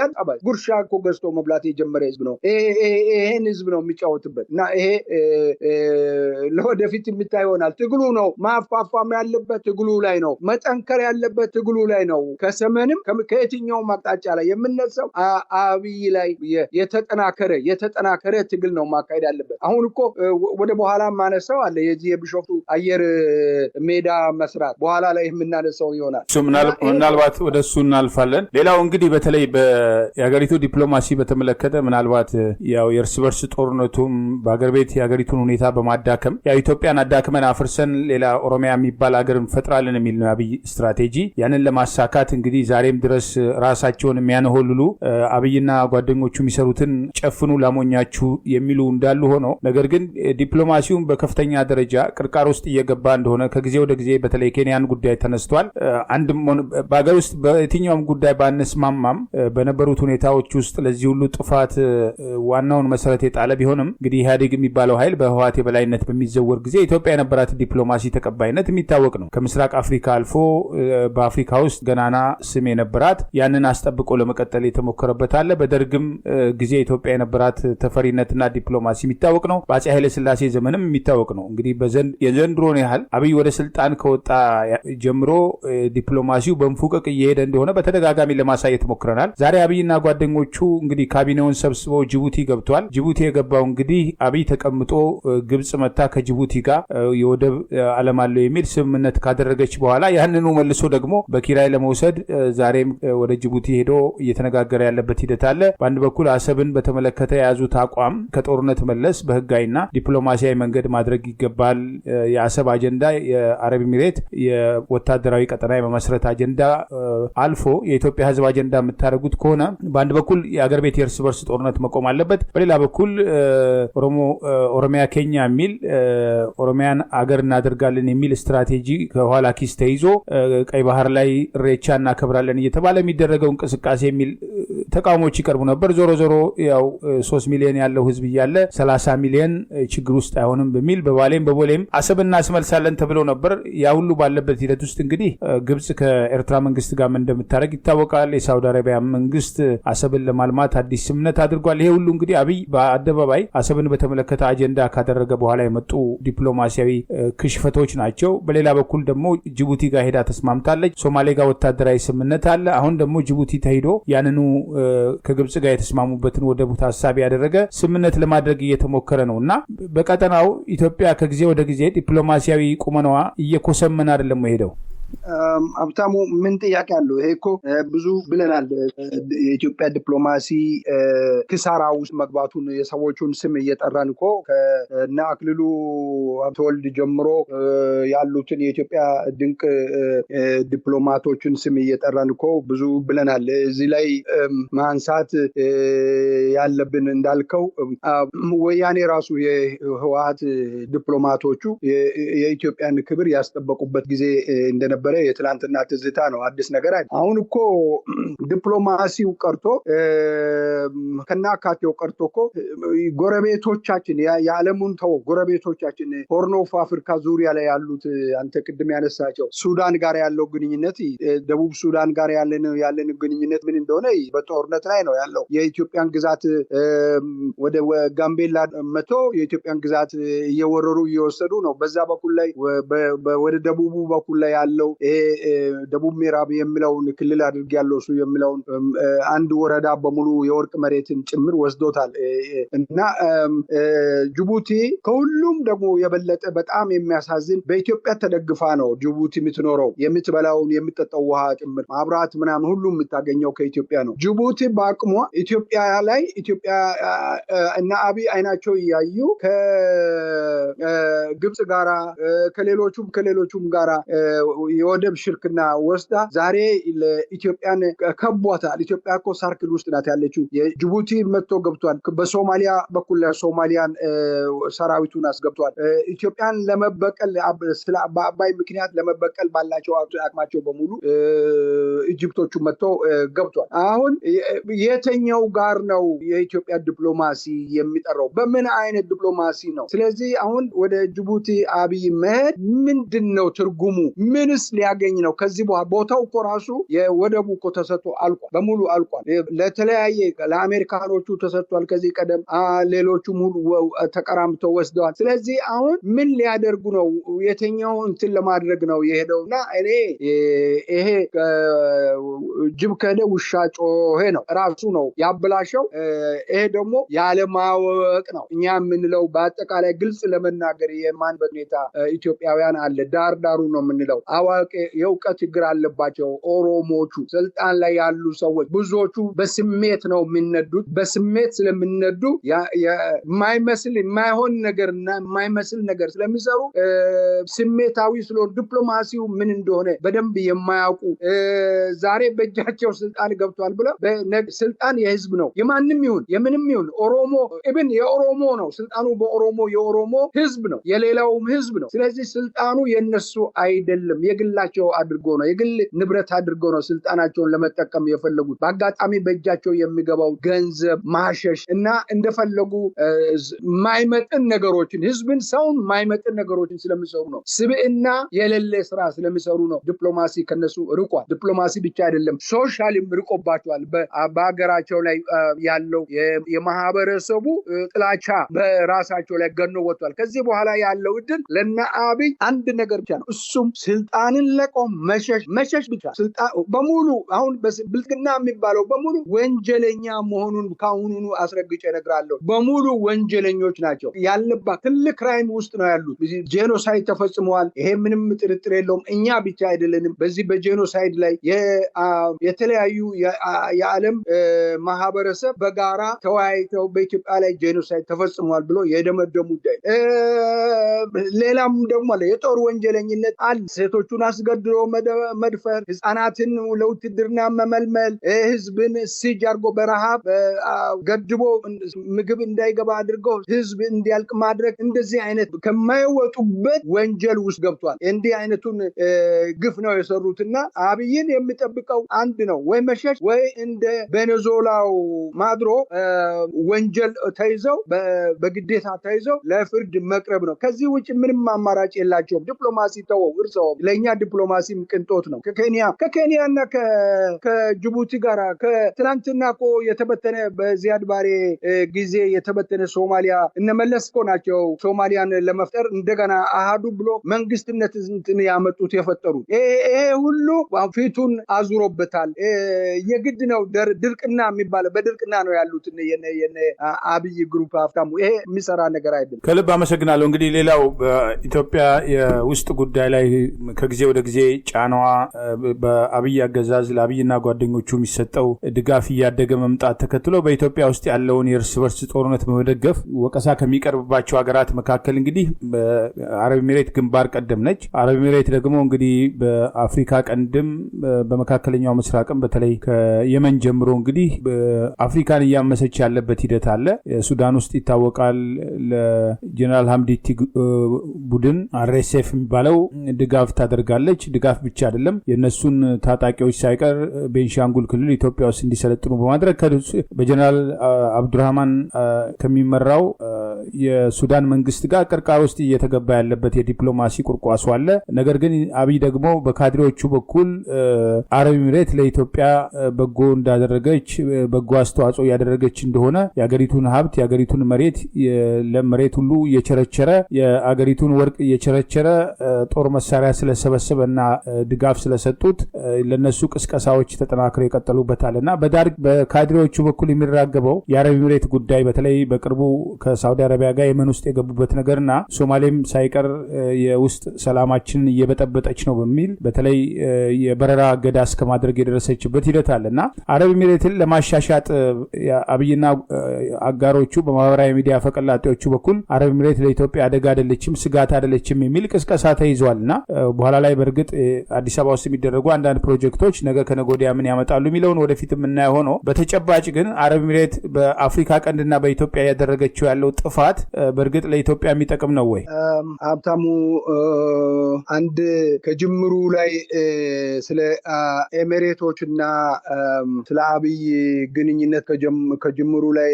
ጉርሻ እኮ ገዝቶ መብላት የጀመረ ህዝብ ነው። ይሄን ህዝብ ነው የሚጫወትበት እና ይሄ ለወደፊት የሚታይ ይሆናል። ትግሉ ነው ማፋፋም ያለበት ትግሉ ላይ ነው፣ መጠንከር ያለበት ትግሉ ላይ ነው። ከሰመንም ከየትኛውም አቅጣጫ ላይ የምነሳው አብይ ላይ የተጠናከረ ትግል ነው ማካሄድ ያለበት። አሁን እኮ ወደ በኋላ ማነሳው አለ የዚህ የቢሾፍቱ አየር ሜዳ መስራት በኋላ ላይ የምናነሳው ይሆናል። ምናልባት ወደ እሱ እናልፋለን። ሌላው እንግዲህ በተለይ የሀገሪቱ ዲፕሎማሲ በተመለከተ ምናልባት ያው የእርስ በርስ ጦርነቱም በሀገር ቤት የሀገሪቱን ሁኔታ በማዳከም ያው ኢትዮጵያን አዳክመን አፍርሰን ሌላ ኦሮሚያ የሚባል ሀገር እንፈጥራለን የሚል ነው አብይ ስትራቴጂ። ያንን ለማሳካት እንግዲህ ዛሬም ድረስ ራሳቸውን የሚያነሆልሉ አብይና ጓደኞቹ የሚሰሩትን ጨፍኑ ላሞኛችሁ የሚሉ እንዳሉ ሆኖ ነገር ግን ዲፕሎማሲውን በከፍተኛ ደረጃ ቅርቃር ውስጥ እየገባ እንደሆነ ከጊዜ ወደ ጊዜ በተለይ ኬንያን ጉዳይ ተነስቷል። አንድም በሀገር ውስጥ በየትኛውም ጉዳይ ባንስማማም በነበሩት ሁኔታዎች ውስጥ ለዚህ ሁሉ ጥፋት ዋናውን መሰረት የጣለ ቢሆንም እንግዲህ ኢህአዴግ የሚባለው ኃይል በህወሓት የበላይነት በሚዘወር ጊዜ ኢትዮጵያ የነበራት ዲፕሎማሲ ተቀባይነት የሚታወቅ ነው። ከምስራቅ አፍሪካ አልፎ በአፍሪካ ውስጥ ገናና ስም የነበራት ያንን አስጠብቆ ለመቀጠል የተሞከረበት አለ። በደርግም ጊዜ ኢትዮጵያ የነበራት ተፈሪነትና ዲፕሎማሲ የሚታወቅ ነው። በአፄ ኃይለ ሥላሴ ዘመንም የሚታወቅ ነው። እንግዲህ የዘንድሮን ያህል አብይ ወደ ስልጣን ከወጣ ጀምሮ ዲፕሎማሲው በንፉቅቅ እየሄደ እንደሆነ በተደጋጋሚ ለማሳየት ሞክረናል። ዛሬ አብይና ጓደኞቹ እንግዲህ ካቢኔውን ሰብስበው ጅቡቲ ገብቷል። ጅቡቲ የገባው እንግዲህ አብይ ተቀምጦ ግብጽ መታ ከጅቡቲ ጋር የወደብ ዓለም አለው የሚል ስምምነት ካደረገች በኋላ ያንኑ መልሶ ደግሞ በኪራይ ለመውሰድ ዛሬም ወደ ጅቡቲ ሄዶ እየተነጋገረ ያለበት ሂደት አለ። በአንድ በኩል አሰብን በተመለከተ የያዙት አቋም ከጦርነት መለስ በህጋዊና ዲፕሎማሲያዊ መንገድ ማድረግ ይገባል። የአሰብ አጀንዳ የአረብ ኤሚሬት የወታደራዊ ቀጠና የመመስረት አጀንዳ አልፎ የኢትዮጵያ ህዝብ አጀንዳ የምታደርጉት ከሆነ በአንድ በኩል የአገር ቤት የእርስ በርስ ጦርነት መቆም አለበት፣ በሌላ በኩል ኦሮሚያ ኬኛ የሚል ኦሮሚያን አገር እናደርጋለን የሚል ስትራቴጂ ከኋላ ኪስ ተይዞ ቀይ ባህር ላይ ኢሬቻ እናከብራለን እየተባለ የሚደረገው እንቅስቃሴ የሚል ተቃውሞች ይቀርቡ ነበር። ዞሮ ዞሮ ያው 3 ሚሊዮን ያለው ህዝብ እያለ 30 ሚሊዮን ችግር ውስጥ አይሆንም በሚል በባሌም በቦሌም አሰብና እናስመልሳለን ተብሎ ነበር። ያ ሁሉ ባለበት ሂደት ውስጥ እንግዲህ ግብጽ ከኤርትራ መንግስት ጋር እንደምታደርግ ይታወቃል። የሳውዲ አረቢያ መንግስት አሰብን ለማልማት አዲስ ስምምነት አድርጓል። ይሄ ሁሉ እንግዲህ አብይ በአደባባይ አሰብን በተመለከተ አጀንዳ ካደረገ በኋላ የመጡ ዲፕሎማሲያዊ ክሽፈቶች ናቸው። በሌላ በኩል ደግሞ ጅቡቲ ጋር ሄዳ ተስማምታለች። ሶማሌ ጋር ወታደራዊ ስምምነት አለ። አሁን ደግሞ ጅቡቲ ተሄዶ ያንኑ ከግብጽ ጋር የተስማሙበትን ወደቡ ታሳቢ ያደረገ ስምምነት ለማድረግ እየተሞከረ ነው እና በቀጠናው ኢትዮጵያ ከጊዜ ወደ ጊዜ ዲፕሎማሲያዊ ቁመናዋ እየኮሰመነ አይደለም ሄደው ሀብታሙ ምን ጥያቄ አለው? ይሄ እኮ ብዙ ብለናል። የኢትዮጵያ ዲፕሎማሲ ክሳራ ውስጥ መግባቱን የሰዎቹን ስም እየጠራን እኮ ከነ አክሊሉ ሀብተወልድ ጀምሮ ያሉትን የኢትዮጵያ ድንቅ ዲፕሎማቶችን ስም እየጠራን እኮ ብዙ ብለናል። እዚህ ላይ ማንሳት ያለብን እንዳልከው ወያኔ ራሱ የህወሓት ዲፕሎማቶቹ የኢትዮጵያን ክብር ያስጠበቁበት ጊዜ እንደነበረ የትላንትና ትዝታ ነው። አዲስ ነገር አይደለም። አሁን እኮ ዲፕሎማሲው ቀርቶ ከናካቴው ቀርቶ እኮ ጎረቤቶቻችን የዓለሙን ተው ጎረቤቶቻችን ሆርን ኦፍ አፍሪካ ዙሪያ ላይ ያሉት አንተ ቅድም ያነሳቸው ሱዳን ጋር ያለው ግንኙነት፣ ደቡብ ሱዳን ጋር ያለን ግንኙነት ምን እንደሆነ በጦርነት ላይ ነው ያለው። የኢትዮጵያን ግዛት ወደ ጋምቤላ መቶ የኢትዮጵያን ግዛት እየወረሩ እየወሰዱ ነው። በዛ በኩል ላይ ወደ ደቡቡ በኩል ላይ ያለው ደቡብ ምዕራብ የሚለውን ክልል አድርግ ያለው እሱ የሚለውን አንድ ወረዳ በሙሉ የወርቅ መሬትን ጭምር ወስዶታል እና ጅቡቲ ከሁሉም ደግሞ የበለጠ በጣም የሚያሳዝን በኢትዮጵያ ተደግፋ ነው ጅቡቲ የምትኖረው። የምትበላውን የምትጠጣው ውሃ ጭምር ማብራት ምናምን ሁሉ የምታገኘው ከኢትዮጵያ ነው። ጅቡቲ በአቅሟ ኢትዮጵያ ላይ ኢትዮጵያ እና አብይ አይናቸው እያዩ ከግብጽ ጋራ ከሌሎቹም ጋራ የወደብ ሽርክና ወስዳ ዛሬ ለኢትዮጵያን ከቧታል። ኢትዮጵያ እኮ ሳርክል ውስጥ ናት ያለችው። የጅቡቲ መጥቶ ገብቷል። በሶማሊያ በኩል ሶማሊያን ሰራዊቱን አስገብቷል። ኢትዮጵያን ለመበቀል በአባይ ምክንያት ለመበቀል ባላቸው አቅማቸው በሙሉ ኢጅፕቶቹ መጥቶ ገብቷል። አሁን የተኛው ጋር ነው የኢትዮጵያ ዲፕሎማሲ የሚጠራው? በምን አይነት ዲፕሎማሲ ነው? ስለዚህ አሁን ወደ ጅቡቲ አብይ መሄድ ምንድን ነው ትርጉሙ? ምንስ መልስ ሊያገኝ ነው። ከዚህ በኋላ ቦታው እኮ ራሱ የወደቡ እኮ ተሰጥቶ አልቋል፣ በሙሉ አልቋል። ለተለያየ ለአሜሪካኖቹ ተሰጥቷል ከዚህ ቀደም፣ ሌሎቹም ሁሉ ተቀራምተው ወስደዋል። ስለዚህ አሁን ምን ሊያደርጉ ነው? የትኛው እንትን ለማድረግ ነው የሄደውና እኔ ይሄ ጅብ ከሄደ ውሻ ጮኸ ነው፣ ራሱ ነው ያበላሸው። ይሄ ደግሞ ያለማወቅ ነው። እኛ የምንለው በአጠቃላይ ግልጽ ለመናገር የማንበት ሁኔታ ኢትዮጵያውያን አለ። ዳር ዳሩ ነው የምንለው። አዋቂ የእውቀት ችግር አለባቸው ኦሮሞቹ። ስልጣን ላይ ያሉ ሰዎች ብዙዎቹ በስሜት ነው የሚነዱት። በስሜት ስለሚነዱ የማይመስል የማይሆን ነገርና የማይመስል ነገር ስለሚሰሩ ስሜታዊ ስለሆኑ ዲፕሎማሲው ምን እንደሆነ በደንብ የማያውቁ ዛሬ በእጃቸው ስልጣን ገብቷል ብለው ስልጣን የህዝብ ነው፣ የማንም ይሁን የምንም ይሁን ኦሮሞ ኢብን የኦሮሞ ነው ስልጣኑ፣ በኦሮሞ የኦሮሞ ህዝብ ነው፣ የሌላውም ህዝብ ነው። ስለዚህ ስልጣኑ የነሱ አይደለም፣ የግላቸው አድርጎ ነው፣ የግል ንብረት አድርጎ ነው ስልጣናቸውን ለመጠቀም የፈለጉት። በአጋጣሚ በእጃቸው የሚገባው ገንዘብ ማሸሽ እና እንደፈለጉ ማይመጥን ነገሮችን ህዝብን ሰውን ማይመጥን ነገሮችን ስለሚሰሩ ነው። ስብዕና የሌለ ስራ ስለሚሰሩ ነው። ዲፕሎማሲ ከነሱ ርቋል። ዲፕሎማሲ ብቻ አይደለም ሶሻልም ርቆባቸዋል። በሀገራቸው ላይ ያለው የማህበረሰቡ ጥላቻ በራሳቸው ላይ ገኖ ወጥቷል። ከዚህ በኋላ ያለው እድል ለነ አብይ አንድ ነገር ብቻ ነው፣ እሱም ስልጣንን ለቆ መሸሽ ብቻ። ስልጣን በሙሉ አሁን ብልጽግና የሚባለው በሙሉ ወንጀለኛ መሆኑን ካሁኑኑ አስረግጬ እነግራለሁ። በሙሉ ወንጀለኞች ናቸው። ያለባት ትልቅ ክራይም ውስጥ ነው ያሉት። ጄኖሳይድ ተፈጽመዋል። ይሄ ምንም ጥርጥር የለውም። እኛ ብቻ አይደለንም። በዚህ በጄኖሳይድ ላይ የተለያዩ የዓለም ማህበረሰብ በጋራ ተወያይተው በኢትዮጵያ ላይ ጄኖሳይድ ተፈጽመዋል ብሎ የደመደሙ ጉዳይ። ሌላም ደግሞ የጦር ወንጀለኝነት አለ። ሴቶቹን አስገድዶ መድፈር፣ ህፃናትን ለውትድርና መመልመል፣ ህዝብን ሲጅ አድርጎ በረሃብ ገድቦ ምግብ እንዳይገባ አድርጎ ህዝብ እንዲያልቅ ማድረግ፣ እንደዚህ አይነት ከማይወጡበት ወንጀል ውስጥ ገብቷል። እንዲህ አይነቱን ግፍ ነው የሰሩትና አብይን የሚጠብቀው አንድ ነው፣ ወይ መሸሽ ወይ እንደ ቬኔዙዌላው ማድሮ ወንጀል ተይዘው በግዴታ ተይዘው ለፍርድ መቅረብ ነው። ከዚህ ውጭ ምንም አማራጭ የላቸውም። ዲፕሎማሲ ተወው እርሰው። ለእኛ ዲፕሎማሲ ቅንጦት ነው። ከኬንያና ከጅቡቲ ጋር ትናንትና እኮ የተበተነ በዚያድ ባሬ ጊዜ የተበተነ ሶማሊያ እነመለስ እኮ ናቸው ሶማሊያን ለመፍጠር እንደገና አሃዱ ብሎ መንግስትነት ያመጡት የፈጠሩት። ይሄ ሁሉ ፊቱን አዙሮበታል። የግድ ነው ድርቅና የሚባለው በድርቅና ነው ያሉት የነ አብይ ግሩፕ ሀብታሙ። ይሄ የሚሰራ ነገር አይደለም። ከልብ አመሰግናለሁ። እንግዲህ ሌላው በኢትዮጵያ የውስጥ ጉዳይ ላይ ከጊዜ ወደ ጊዜ ጫናዋ በአብይ አገዛዝ ለአብይና ጓደኞቹ የሚሰጠው ድጋፍ እያደገ መምጣት ተከትሎ በኢትዮጵያ ውስጥ ያለውን የእርስ በርስ ጦርነት በመደገፍ ወቀሳ ከሚቀርብባቸው ሀገራት መካከል እንግዲህ በአረብ ኤሚሬት ግንባር ቀደም ነች። አረብ ኤሚሬት ደግሞ እንግዲህ በአፍሪካ ቀንድም በመካከለኛው ምስራቅም በተለይ ከየመን ጀምሮ እንግዲህ አፍሪካን እያመሰች ያለበት ሂደት አለ። ሱዳን ውስጥ ይታወቃል። ለጀነራል ሐምዲቲ ቡድን አርኤስኤፍ የሚባለው ድጋፍ ታደርጋለች። ድጋፍ ብቻ አይደለም፣ የነሱን ታጣቂዎች ሳይቀር ቤንሻንጉል ክልል ኢትዮጵያ ውስጥ እንዲሰለጥኑ በማድረግ በጀነራል አብዱራህማን ከሚመራው የሱዳን መንግስት ጋር ቅርቃር ውስጥ እየተገባ ያለበት የዲፕሎማሲ ቁርቋሱ አለ። ነገር ግን አብይ ደግሞ በካድሬዎቹ በኩል አረብ ኤሚሬት ለኢትዮጵያ በጎ እንዳደረገች በጎ አስተዋጽኦ ያደረገች እንደሆነ የአገሪቱን ሀብት የአገሪቱን መሬት ለመሬት ሁሉ እየቸረቸረ የአገሪቱን ወርቅ እየቸረቸረ ጦር መሳሪያ ስለሰበሰበና ድጋፍ ስለሰጡት ለነሱ ቅስቀሳዎች ተጠናክረው የቀጠሉበታልና በካድሬዎቹ በኩል የሚራገበው የአረብ ኤሚሬት ጉዳይ በተለይ በቅርቡ ከሳውዲ አረቢያ ጋር የመን ውስጥ የገቡበት ነገርና ሶማሌም ሳይቀር የውስጥ ሰላማችንን እየበጠበጠች ነው በሚል በተለይ የበረራ እገዳ እስከ ማድረግ የደረሰችበት ሂደት አለና አረብ ኤሚሬትን ለማሻሻጥ አብይና አጋሮቹ በማህበራዊ ሚዲያ ፈቀላጤዎቹ በኩል አረብ ኤሚሬት ለኢትዮጵያ አደጋ አይደለችም፣ ስጋት አይደለችም የሚል ቅስቀሳ ተይዟልና በኋላ ላይ በእርግጥ አዲስ አበባ ውስጥ የሚደረጉ አንዳንድ ፕሮጀክቶች ነገ ከነገ ወዲያ ምን ያመጣሉ የሚለውን ወደፊት የምናየው ሆኖ በተጨባጭ ግን አረብ ኤሚሬት በአፍሪካ ቀንድና በኢትዮጵያ ያደረገችው ያለው ጥፋት መጥፋት በእርግጥ ለኢትዮጵያ የሚጠቅም ነው ወይ? ሀብታሙ አንድ ከጅምሩ ላይ ስለ ኤሚሬቶችና ስለ አብይ ግንኙነት ከጅምሩ ላይ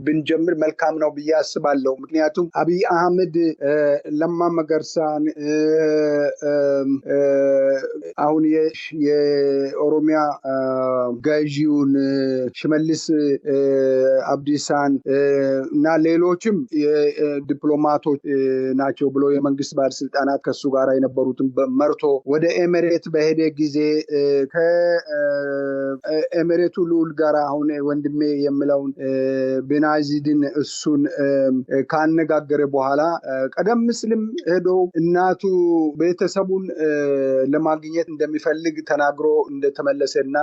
ብንጀምር መልካም ነው ብዬ አስባለሁ። ምክንያቱም አብይ አህመድ ለማ መገርሳን አሁን የኦሮሚያ ገዢውን ሽመልስ አብዲሳን እና ሌሎችም ዲፕሎማቶች ናቸው ብሎ የመንግስት ባለስልጣናት ከሱ ጋር የነበሩትን መርቶ ወደ ኤሚሬት በሄደ ጊዜ ከኤሚሬቱ ልዑል ጋር አሁን ወንድሜ የምለውን ቤናዚድን እሱን ካነጋገረ በኋላ ቀደም ሲልም ሄዶ እናቱ ቤተሰቡን ለማግኘት እንደሚፈልግ ተናግሮ እንደተመለሰና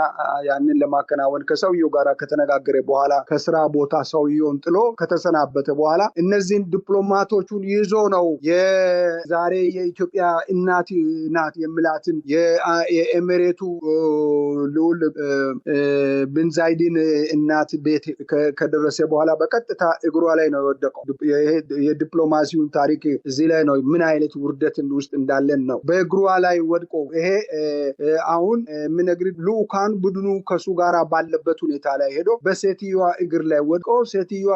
ያንን ለማከናወን ከሰውየው ጋር ከተነጋገረ በኋላ ከስራ ቦታ ሰውየውን ጥሎ ከተሰናበተ በኋላ እነዚህን ዲፕሎማቶቹን ይዞ ነው የዛሬ የኢትዮጵያ እናት ናት የሚላትን የኤሚሬቱ ልዑል ቢን ዛይድን እናት ቤት ከደረሰ በኋላ በቀጥታ እግሯ ላይ ነው የወደቀው። የዲፕሎማሲውን ታሪክ እዚህ ላይ ነው ምን አይነት ውርደት ውስጥ እንዳለን ነው። በእግሯ ላይ ወድቆ ይሄ አሁን የምነግርህ ልዑካን ቡድኑ ከሱ ጋር ባለበት ሁኔታ ላይ ሄዶ በሴትዮዋ እግር ላይ ወድቆ ሴትዮዋ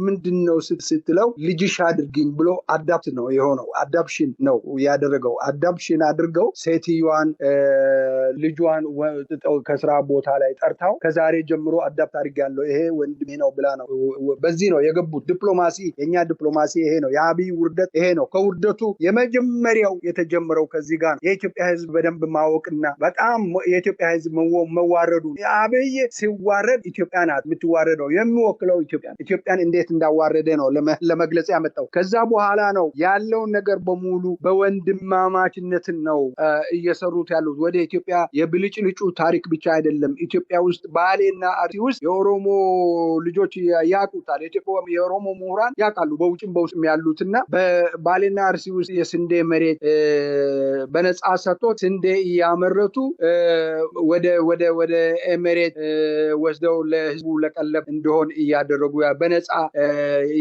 ምንድን ነው ስትለው ልጅሽ አድርግኝ ብሎ አዳፕት ነው የሆነው። አዳፕሽን ነው ያደረገው። አዳፕሽን አድርገው ሴትዮዋን ልጇን ከስራ ቦታ ላይ ጠርታው ከዛሬ ጀምሮ አዳፕት አድርጋለሁ ይሄ ወንድሜ ነው ብላ ነው። በዚህ ነው የገቡት። ዲፕሎማሲ የኛ ዲፕሎማሲ ይሄ ነው። የአብይ ውርደት ይሄ ነው። ከውርደቱ የመጀመሪያው የተጀመረው ከዚህ ጋር የኢትዮጵያ ሕዝብ በደንብ ማወቅና በጣም የኢትዮጵያ ሕዝብ መዋረዱ አብይ ሲዋረድ ኢትዮጵያ ናት የምትዋረደው። የሚወክለው ኢትዮጵያን እንዴት እንዳዋረደ ነው ለመግለጽ ያመጣው። ከዛ በኋላ ነው ያለውን ነገር በሙሉ በወንድማማችነት ነው እየሰሩት ያሉት። ወደ ኢትዮጵያ የብልጭልጩ ታሪክ ብቻ አይደለም። ኢትዮጵያ ውስጥ ባሌና አርሲ ውስጥ የኦሮሞ ልጆች ያውቁታል። የኦሮሞ ምሁራን ያውቃሉ በውጭም በውስጥም ያሉትና በባሌና አርሲ ውስጥ የስንዴ መሬት በነጻ ሰጥቶት ስንዴ እያመረቱ ወደ ኤሚሬት ወስደው ለህዝቡ ለቀለብ እንደሆን እያደረጉ በነጻ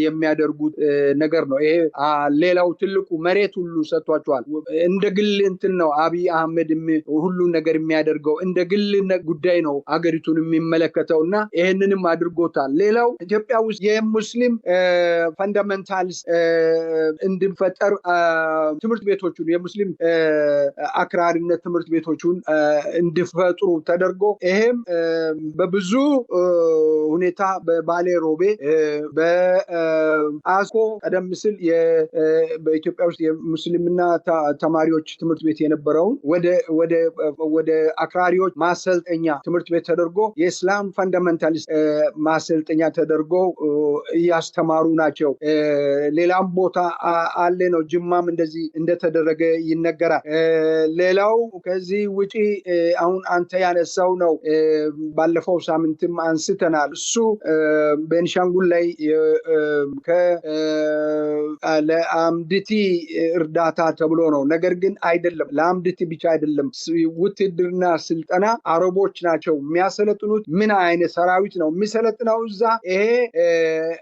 የሚያደርጉት ነገር ነው። ይሄ ሌላው ትልቁ መሬት ሁሉ ሰጥቷቸዋል። እንደ ግል እንትን ነው አብይ አህመድ ሁሉ ነገር የሚያደርገው እንደ ግል ጉዳይ ነው አገሪቱን የሚመለከተውና ይሄንንም አድርጎታል። ሌላው ኢትዮጵያ ውስጥ የሙስሊም ፈንዳሜንታልስ እንዲፈጠር ትምህርት ቤቶቹን የሙስሊም አክራሪነት ትምህርት ቤቶቹን እንዲፈጥሩ ተደርጎ ይሄም በብዙ ሁኔታ በባሌ ሮቤ በአስኮ ቀደም ሲል በኢትዮጵያ ውስጥ የሙስሊምና ተማሪዎች ትምህርት ቤት የነበረውን ወደ አክራሪዎች ማሰልጠኛ ትምህርት ቤት ተደርጎ የእስላም ፈንዳሜንታሊስት ማሰልጠኛ ተደርጎ እያስተማሩ ናቸው። ሌላም ቦታ አለ ነው። ጅማም እንደዚህ እንደተደረገ ይነገራል። ሌላው ከዚህ ውጪ አሁን አንተ ያነሳው ነው ባለፈው ሳምንትም አንስተናል። እሱ ቤንሻንጉል ላይ ለአምድቲ እርዳታ ተብሎ ነው። ነገር ግን አይደለም፣ ለአምድቲ ብቻ አይደለም። ውትድርና ስልጠና አረቦች ናቸው የሚያሰለጥኑት። ምን አይነት ሰራዊት ነው የሚሰለጥነው እዛ? ይሄ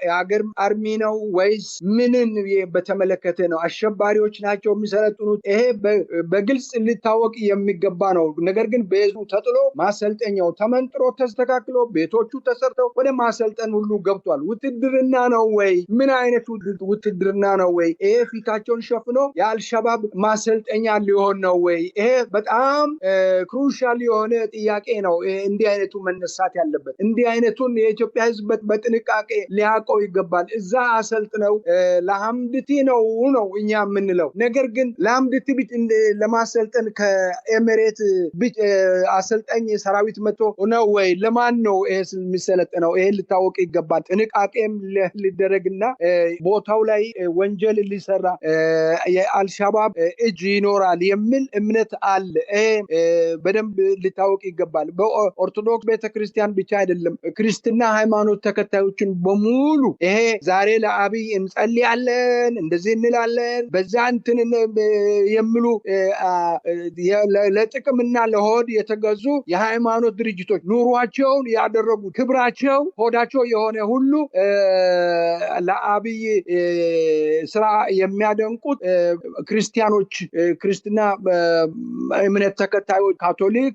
የሀገር አርሚ ነው ወይስ ምንን በተመለከተ ነው? አሸባሪዎች ናቸው የሚሰለጥኑት? ይሄ በግልጽ ሊታወቅ የሚገባ ነው። ነገር ግን ቤዙ ተጥሎ ማሰልጠኛው ተመንጥሮ ተስተካክሎ ቤቶቹ ተሰርተው ወደ ማሰልጠን ሁሉ ገብቷል። ውትድርና ነው ወይ? ምን አይነት ውትድርና ነው ወይ? ይሄ ፊታቸውን ሸፍኖ የአልሸባብ ማሰልጠኛ ሊሆን ነው ወይ? ይሄ በጣም ክሩሻል የሆነ ጥያቄ ነው። እንዲህ አይነቱ መነሳት ያለበት። እንዲህ አይነቱን የኢትዮጵያ ሕዝብ በጥንቃቄ ሊያውቀው ይገባል። እዛ አሰልጥነው ለአምድቲ ነው እኛ የምንለው። ነገር ግን ለአምድቲ ለማሰልጠን ከኤሚሬት አሰልጣኝ ሰራዊት መጥቶ ነው ወይ? ለማን ነው ይሄ የሚሰለጥነው? ይሄ ሊታወቅ ይገባል። ጥንቃቄም ሊደረግና ቦታው ላይ ወንጀል ሊሰራ የአልሻባብ እጅ ይኖራል የሚል እምነት አለ። በደንብ ሊታወቅ ይገባል። በኦርቶዶክስ ቤተክርስቲያን ብቻ አይደለም፣ ክርስትና ሃይማኖት ተከታዮችን በሙሉ ይሄ ዛሬ ለአብይ እንጸልያለን እንደዚህ እንላለን በዛ እንትን የሚሉ ለጥቅምና ለሆድ የተገዙ የሃይማኖት ድርጅቶች ኑሯቸውን ያደረጉ ክብራቸው ሆዳቸው የሆነ ሁሉ ለአብይ ስራ የሚያደንቁት ክርስቲያኖች፣ ክርስትና እምነት ተከታዮች፣ ካቶሊክ፣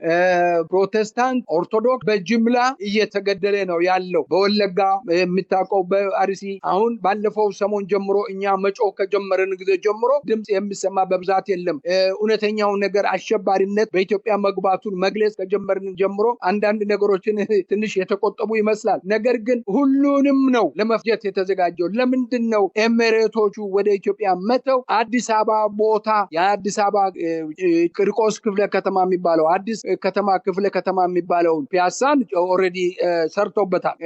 ፕሮቴስታንት፣ ኦርቶዶክስ በጅምላ እየተገደለ ነው ያለው። በወለጋ የምታውቀው፣ በአርሲ አሁን ባለፈው ሰሞን ጀምሮ እኛ መጮህ ከጀመረን ጊዜ ጀምሮ ድምጽ የሚሰማ በብዛት የለም። እውነተኛው ነገር አሸባሪነት በኢትዮጵያ መግባቱን መግለጽ ከጀመረን ጀምሮ አንዳንድ ነገሮችን ትንሽ የተቆጠቡ ይመስላል። ነገር ግን ሁሉንም ነው ለመፍጀት የተዘጋጀው። ለምንድን ነው ኤሚሬቶቹ ወደ ኢትዮጵያ መተው አዲስ አበባ ቦታ የአዲስ አበባ ቂርቆስ ክፍለ ከተማ የሚባለው አዲስ ከተማ ክፍለ ከተማ የሚባለውን ፒያሳን ኦልሬዲ ሰርተውበታል።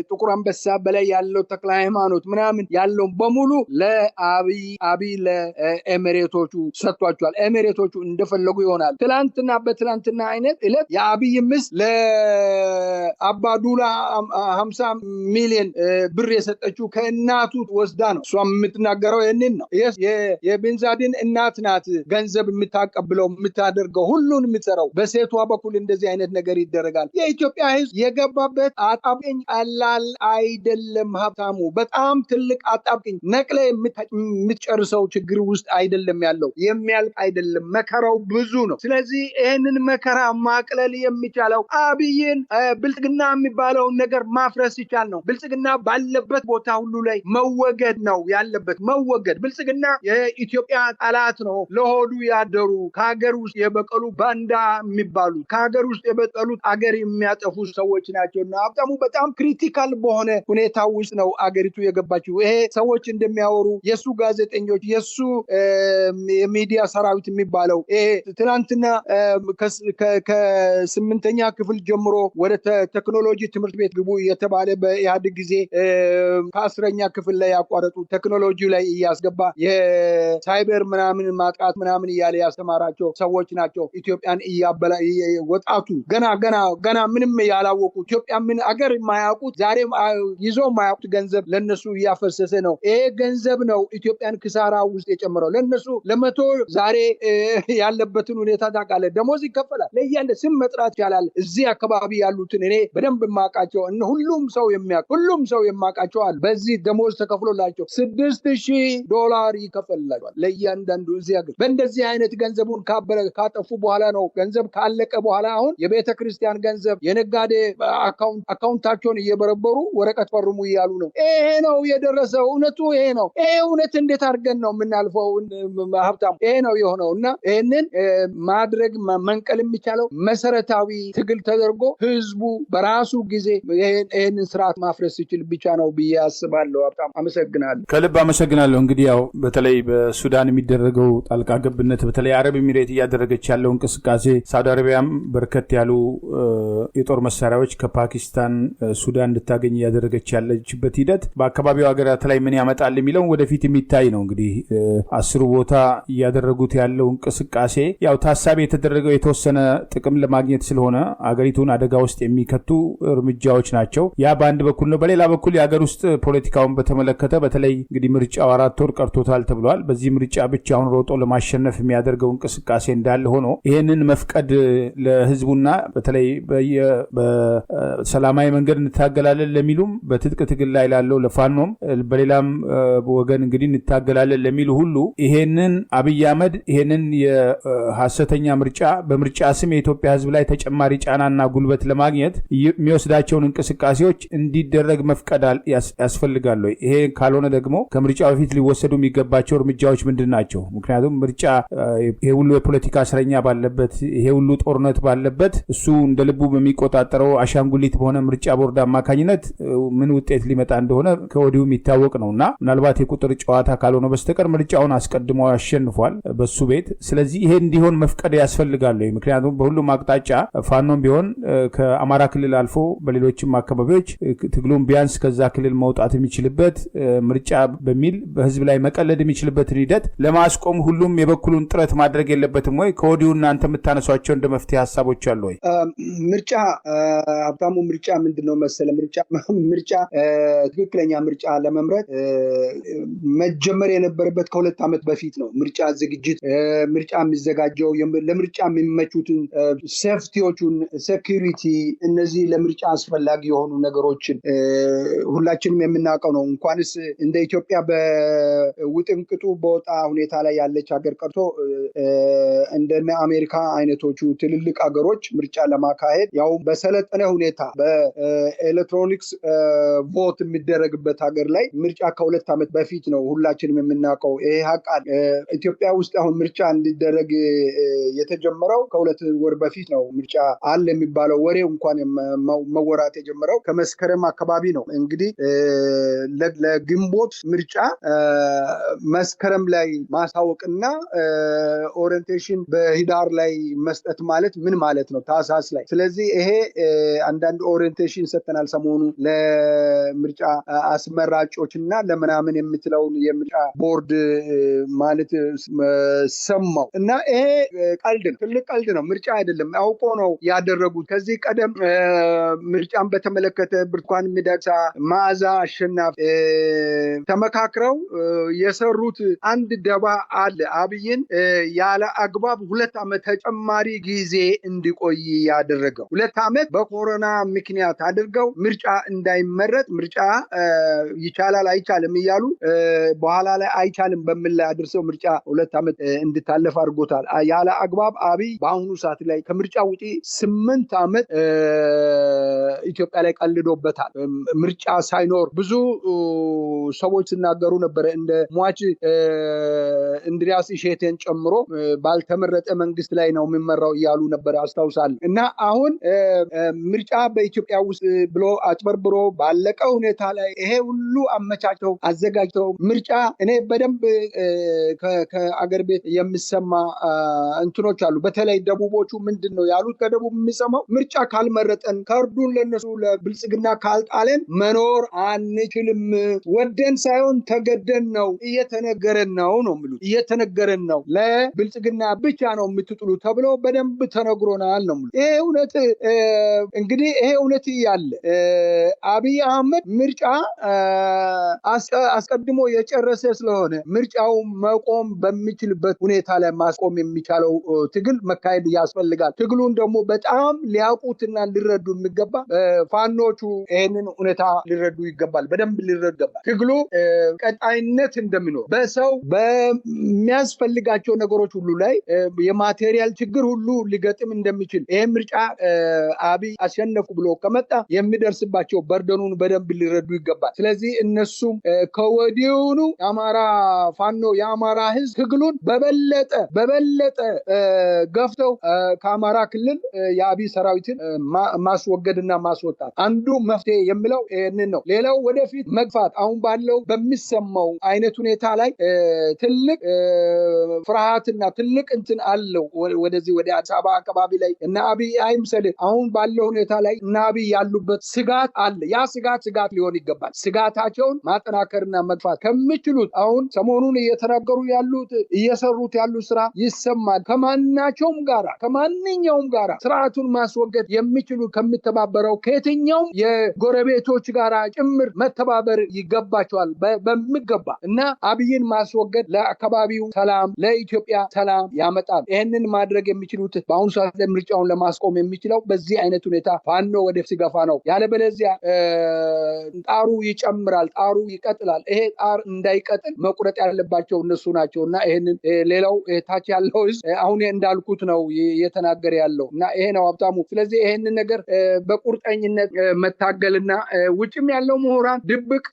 ጥቁር አንበሳ በላይ ያለው ተክለ ሃይማኖት ምናምን ያለው በሙሉ ለአብይ ለኤሚሬቶቹ ሰጥቷቸዋል። ኤሚሬቶቹ እንደፈለጉ ይሆናል። ትላንትና በትላንትና አይነት ዕለት የአብይ ምስ ለአባዱላ 50 ሚሊዮን ብር የሰጠችው ከእናቱ ወስዳ ነው። እሷም የምትናገረው ይህንን ነው። የቤንዛዲን እናት ናት ገንዘብ የምታቀብለው የምታደርገው ሁሉን የምትሰራው። በሴቷ በኩል እንደዚህ አይነት ነገር ይደረጋል። የኢትዮጵያ ሕዝብ የገባበት አጣብቂኝ ቀላል አይደለም። ሀብታሙ በጣም ትልቅ አጣብቂኝ ነቅለ የምትጨርሰው ችግር ውስጥ አይደለም ያለው፣ የሚያልቅ አይደለም። መከራው ብዙ ነው። ስለዚህ ይህንን መከራ ማቅለል የሚቻለው አብይን ብልጽግና የሚባለውን ነገር ማፍረስ ይቻል ነው። ብልጽግና ባለበት ቦታ ሁሉ ላይ መወገድ ነው ያለበት፣ መወገድ። ብልጽግና የኢትዮጵያ ጠላት ነው። ለሆዱ ያደሩ ከሀገር ውስጥ የበቀሉ ባንዳ የሚባሉ ከሀገር ውስጥ የበቀሉት አገር የሚያጠፉ ሰዎች ናቸውና ሀብታሙ በጣም ክሪቲካል በሆነ ሁኔታ ውስጥ ነው አገሪቱ የገባችው። ይሄ ሰዎች እንደሚያወሩ የሱ ጋዜጠኞች የሱ የሚዲያ ሰራዊት የሚባለው ይሄ ትናንትና ከ8ኛ ክፍል ጀምሮ ወደ ቴክኖሎጂ ትምህርት ቤት ግቡ የተባለ በኢህአዴግ ጊዜ ከ10ኛ ክፍል ላይ ያቋረጡ ቴክኖሎጂ ላይ እያስገባ የሳይበር ምናምን ማጥቃት ምናምን እያለ ያስተማራቸው ሰዎች ናቸው። ኢትዮጵያን እያበላ ወጣቱ ገና ምንም ያላወቁ ኢትዮጵያ ምን አገር የማያውቁት ዛሬ ይዞ የማያውቁት ገንዘብ ለነሱ እያፈሰሰ ነው። ይሄ ገንዘብ ነው ኢትዮጵያን ክሳራ ውስጥ የጨመረው ለነሱ ለመቶ ዛሬ ያለበትን ሁኔታ ታውቃለህ። ደሞዝ ይከፈላል። ለያለ ስም መጥራት ይቻላል። እዚህ አካባቢ ያሉትን እኔ በደንብ የማውቃቸው ሁሉም ሰው የማውቃቸው አሉ። በዚህ ደሞዝ ተከፍሎላቸው $6,000 ይከፈልላቸዋል ለእያንዳንዱ እዚህ ሀገር። በእንደዚህ አይነት ገንዘቡን ካጠፉ በኋላ ነው ገንዘብ ካለቀ በኋላ አሁን የቤተ ክርስቲያን ገንዘብ የነጋዴ አካውንታቸውን እየበረበሩ ወረቀት ፈርሙ እያሉ ነው። ይሄ ነው የደረሰው። እውነቱ ይሄ ነው። ይሄ እውነት እንዴት አድርገን ነው የምናልፈው? ሀብታሙ ይሄ ነው የሆነው እና ይህንን ማድረግ መንቀል የሚቻለው መሰረታዊ ትግል ተደርጎ ህዝቡ በራሱ ጊዜ ይህንን ስርዓት ማፍረስ ሲችል ብቻ ነው ብዬ አስባለሁ። ሀብታሙ አመሰግናለሁ። ከልብ አመሰግናለሁ። እንግዲህ ያው በተለይ በሱዳን የሚደረገው ጣልቃ ገብነት በተለይ አረብ ኤሚሬት እያደረገች ያለው እንቅስቃሴ ሳውዲ አረቢያም በርከት ያሉ የጦር መሳሪያዎች ከፓኪስታን ሱዳን እንድታገኝ እያደረገች ያለችበት ሂደት በአካባቢው ሀገራት ላይ ምን ያመጣል የሚለውን ወደፊት የሚታይ ነው። እንግዲህ 10 ቦታ እያደረጉት ያለው እንቅስቃሴ ያው ታሳቢ የተደረገው የተወሰነ ጥቅም ለማግኘት ስለሆነ አገሪቱን አደጋ ውስጥ የሚከቱ እርምጃዎች ናቸው። ያ በአንድ በኩል ነው። በሌላ በኩል የሀገር ውስጥ ፖለቲካውን በተመለከተ በተለይ እንግዲህ ምርጫው 4 ወር ቀርቶታል ተብሏል። በዚህ ምርጫ ብቻውን ሮጦ ለማሸነፍ የሚያደርገው እንቅስቃሴ እንዳለ ሆኖ ይሄንን መፍቀድ ለህዝቡና በተለይ በሰላማዊ መንገድ እንታገላለን ለሚሉም በትጥቅ ትግል ላይ ላለው ለፋኖም በሌላም ወገን እንግዲህ እንታገላለን ለሚሉ ሁሉ ይሄንን አብይ አህመድ ይሄንን የሐሰተኛ ምርጫ በምርጫ ስም የኢትዮጵያ ህዝብ ላይ ተጨማሪ ጫናና ጉልበት ለማግኘት የሚወስዳቸውን እንቅስቃሴዎች እንዲደረግ መፍቀድ ያስፈልጋል። ይሄ ካልሆነ ደግሞ ከምርጫ በፊት ሊወሰዱ የሚገባቸው እርምጃዎች ምንድን ናቸው? ምክንያቱም ምርጫ ይሄ ሁሉ የፖለቲካ እስረኛ ባለበት ይሄ ሁሉ ጦርነት ባለበት እሱ እንደ ልቡ በሚቆጣጠረው አሻንጉሊት በሆነ ምርጫ ቦርድ አማካኝነት ምን ውጤት ሊመጣ እንደሆነ ከወዲሁ የሚታወቅ ነውና ምናልባት የቁጥር ጨዋታ ካልሆነ በስተቀር ምርጫውን አስቀድሞ ያሸንፏል በሱ ቤት። ስለዚህ ይሄ እንዲሆን መፍቀድ ያስፈልጋል። ምክንያቱም በሁሉም አቅጣጫ ፋኖም ቢሆን ከአማራ ክልል አልፎ በሌሎችም አካባቢዎች ትግሉን ቢያንስ ከዛ ክልል መውጣት የሚችልበት ምርጫ በሚል በህዝብ ላይ መቀለድ የሚችልበትን ሂደት ለማስቆም ሁሉም የበኩሉን ጥረት ማድረግ የለበትም ወይ? ከወዲሁ እናንተ የምታነሷቸው እንደ መፍትሄ ሀሳቦች አሉ ወይ? ምርጫ ሀብታሙ ምርጫ ምንድነው መሰለ ምርጫ ትክክለኛ ምርጫ ለመምረጥ መጀመር የነበረበት ከ2 ዓመት በፊት ነው። ምርጫ ዝግጅት ምርጫ የሚዘጋጀው ለምርጫ የሚመቹትን ሴፍቲዎቹን ሴኩሪቲ እነዚህ ለምርጫ አስፈላጊ የሆኑ ነገሮችን ሁላችንም የምናውቀው ነው። እንኳንስ እንደ ኢትዮጵያ በውጥንቅጡ በወጣ ሁኔታ ላይ ያለች ሀገር ቀርቶ እንደነ አሜሪካ አይነቶቹ ትልልቅ ሀገሮች ምርጫ ለማካሄድ ያው በሰለጠነ ሁኔታ በኤሌክትሮኒክስ ቮት የሚደረግበት ሀገር ላይ ምርጫ ከ2 ዓመት በፊት ነው ሁላችንም የምናውቀው። ይሄ ሀቃል ኢትዮጵያ ውስጥ አሁን ምርጫ እንዲደረግ የተጀመረው ከ2 ወር በፊት ነው። ምርጫ አለ የሚባለው ወሬው እንኳን መወራት የጀመረው ከመስከረም አካባቢ ነው። እንግዲህ ለግንቦት ምርጫ መስከረም ላይ ማሳወቅና ኦሪንቴሽን በህዳር ላይ መስጠት ማለት ምን ማለት ነው? ታህሳስ ላይ። ስለዚህ ይሄ አንዳንድ ኦሪንቴሽን ሰጥተናል ሰሞኑ ለምርጫ አስመራጮች እና ለምናምን የምትለውን የምርጫ ቦርድ ማለት ሰማው እና ይሄ ቀልድ ነው፣ ትልቅ ቀልድ ነው። ምርጫ አይደለም፣ አውቆ ነው ያደረጉት። ከዚህ ቀደም ምርጫን በተመለከተ ብርቱካን ሚደቅሳ፣ መዓዛ አሸናፊ ተመካክረው የሰሩት አንድ ደባ አለ። አብይን ያለ አግባብ 2 ዓመት ተጨማሪ ጊዜ እንዲቆይ ያደረገው 2 ዓመት በኮሮና ምክንያት አድርገው ምርጫ እንዳይመረጥ ምርጫ ይቻላል አይቻልም እያሉ በኋላ ላይ አይቻልም በሚል ላይ አድርሰው ምርጫ 2 ዓመት እንድታለፍ አድርጎታል። ያለ አግባብ አብይ በአሁኑ ሰዓት ላይ ከምርጫ ውጪ 8 ዓመት ኢትዮጵያ ላይ ቀልዶበታል። ምርጫ ሳይኖር ብዙ ሰዎች ሲናገሩ ነበረ። እንደ ሟች እንድሪያስ እሸቴን ጨምሮ ባልተመረጠ መንግስት ላይ ነው የሚመራው እያሉ ነበር አስታውሳለሁ። እና አሁን ምርጫ በኢትዮጵያ ውስጥ ብሎ አጭበርብሮ ባለቀ ሁኔታ ላይ ይሄ ሁሉ አመቻችተው አዘጋጅተው ምርጫ እኔ በደንብ ከአገር ቤት የሚሰማ እንትኖች አሉ። በተለይ ደቡቦቹ ምንድን ነው ያሉት? ከደቡብ የሚሰማው ምርጫ ካልመረጠን ካርዱን ለነሱ ለብልጽግና ካልጣለን መኖር አንችልም፣ ወደን ሳይሆን ተገደን ነው እየተነገረን ነው የሚሉት። እየተነገረን ነው ለብልጽግና ብቻ ነው የምትጥሉ ተብሎ በደንብ ተነግሮናል ነው የሚሉት። ይሄ እውነት እንግዲህ ይሄ እውነት ያለ አብይ አህመድ ምርጫ አስቀድሞ የጨረሰ ስለሆነ ምርጫው መቆም በሚችልበት ሁኔታ ላይ ማስቆም የሚቻለው ትግል መካሄድ ያስፈልጋል። ትግሉን ደግሞ በጣም ሊያውቁትና ሊረዱ የሚገባ ፋኖቹ ይሄንን ሁኔታ ሊረዱ ይገባል፣ በደንብ ሊረዱ ይገባል። ትግሉ ቀጣይነት እንደሚኖር በሰው በሚያስፈልጋቸው ነገሮች ሁሉ ላይ የማቴሪያል ችግር ሁሉ ሊገጥም እንደሚችል ይሄ ምርጫ አብይ አሸነፉ ብሎ ከመጣ የሚደርስባቸው በርደኑን በደንብ ሊረዱ ይገባል። ስለዚህ እነሱም ከወዲሁኑ የአማራ ፋኖ የአማራ ህዝብ ትግሉን በበለጠ ገፍተው ከአማራ ክልል የአብይ ሰራዊትን ማስወገድና ማስወጣት አንዱ መፍትሄ የሚለው ይህንን ነው። ሌላው ወደፊት መግፋት አሁን ባለው በሚሰማው አይነት ሁኔታ ላይ ትልቅ ፍርሃትና ትልቅ እንትን አለው። ወደዚህ ወደ አዲስ አበባ አካባቢ ላይ እና አብይ አይምሰል አሁን ባለው ሁኔታ ላይ እና አብይ ያሉበት ስጋት አለ። ያ ስጋት ሊሆን ይገባል። ስጋታቸውን ማጠናከርና መግፋት ከሚችሉት አሁን ሰሞኑን እየተናገሩ ያሉት እየሰሩት ያሉ ስራ ይሰማል። ከማንኛውም ጋራ ስርዓቱን ማስወገድ የሚችሉ ከሚተባበረው ከየትኛውም የጎረቤቶች ጋራ ጭምር መተባበር ይገባቸዋል በሚገባ እና አብይን ማስወገድ ለአካባቢው ሰላም፣ ለኢትዮጵያ ሰላም ያመጣል። ይህንን ማድረግ የሚችሉት በአሁኑ ሰዓት ላይ ምርጫውን ለማስቆም የሚችለው በዚህ አይነት ሁኔታ ፋኖ ወደ ሲገፋ ነው። ያለበለዚያ ጣሩ ይጨምራል፣ ጣሩ ይቀጥላል። ይሄ ጣር እንዳይቀጥል መቁረጥ ያለባቸው እነሱ ናቸው እና ይሄንን ሌላው ታች ያለው አሁን እንዳልኩት ነው እየተናገረ ያለው እና ይሄ ነው ሀብታሙ። ስለዚህ ይሄንን ነገር በቁርጠኝነት መታገልና ውጭም ያለው ምሁራን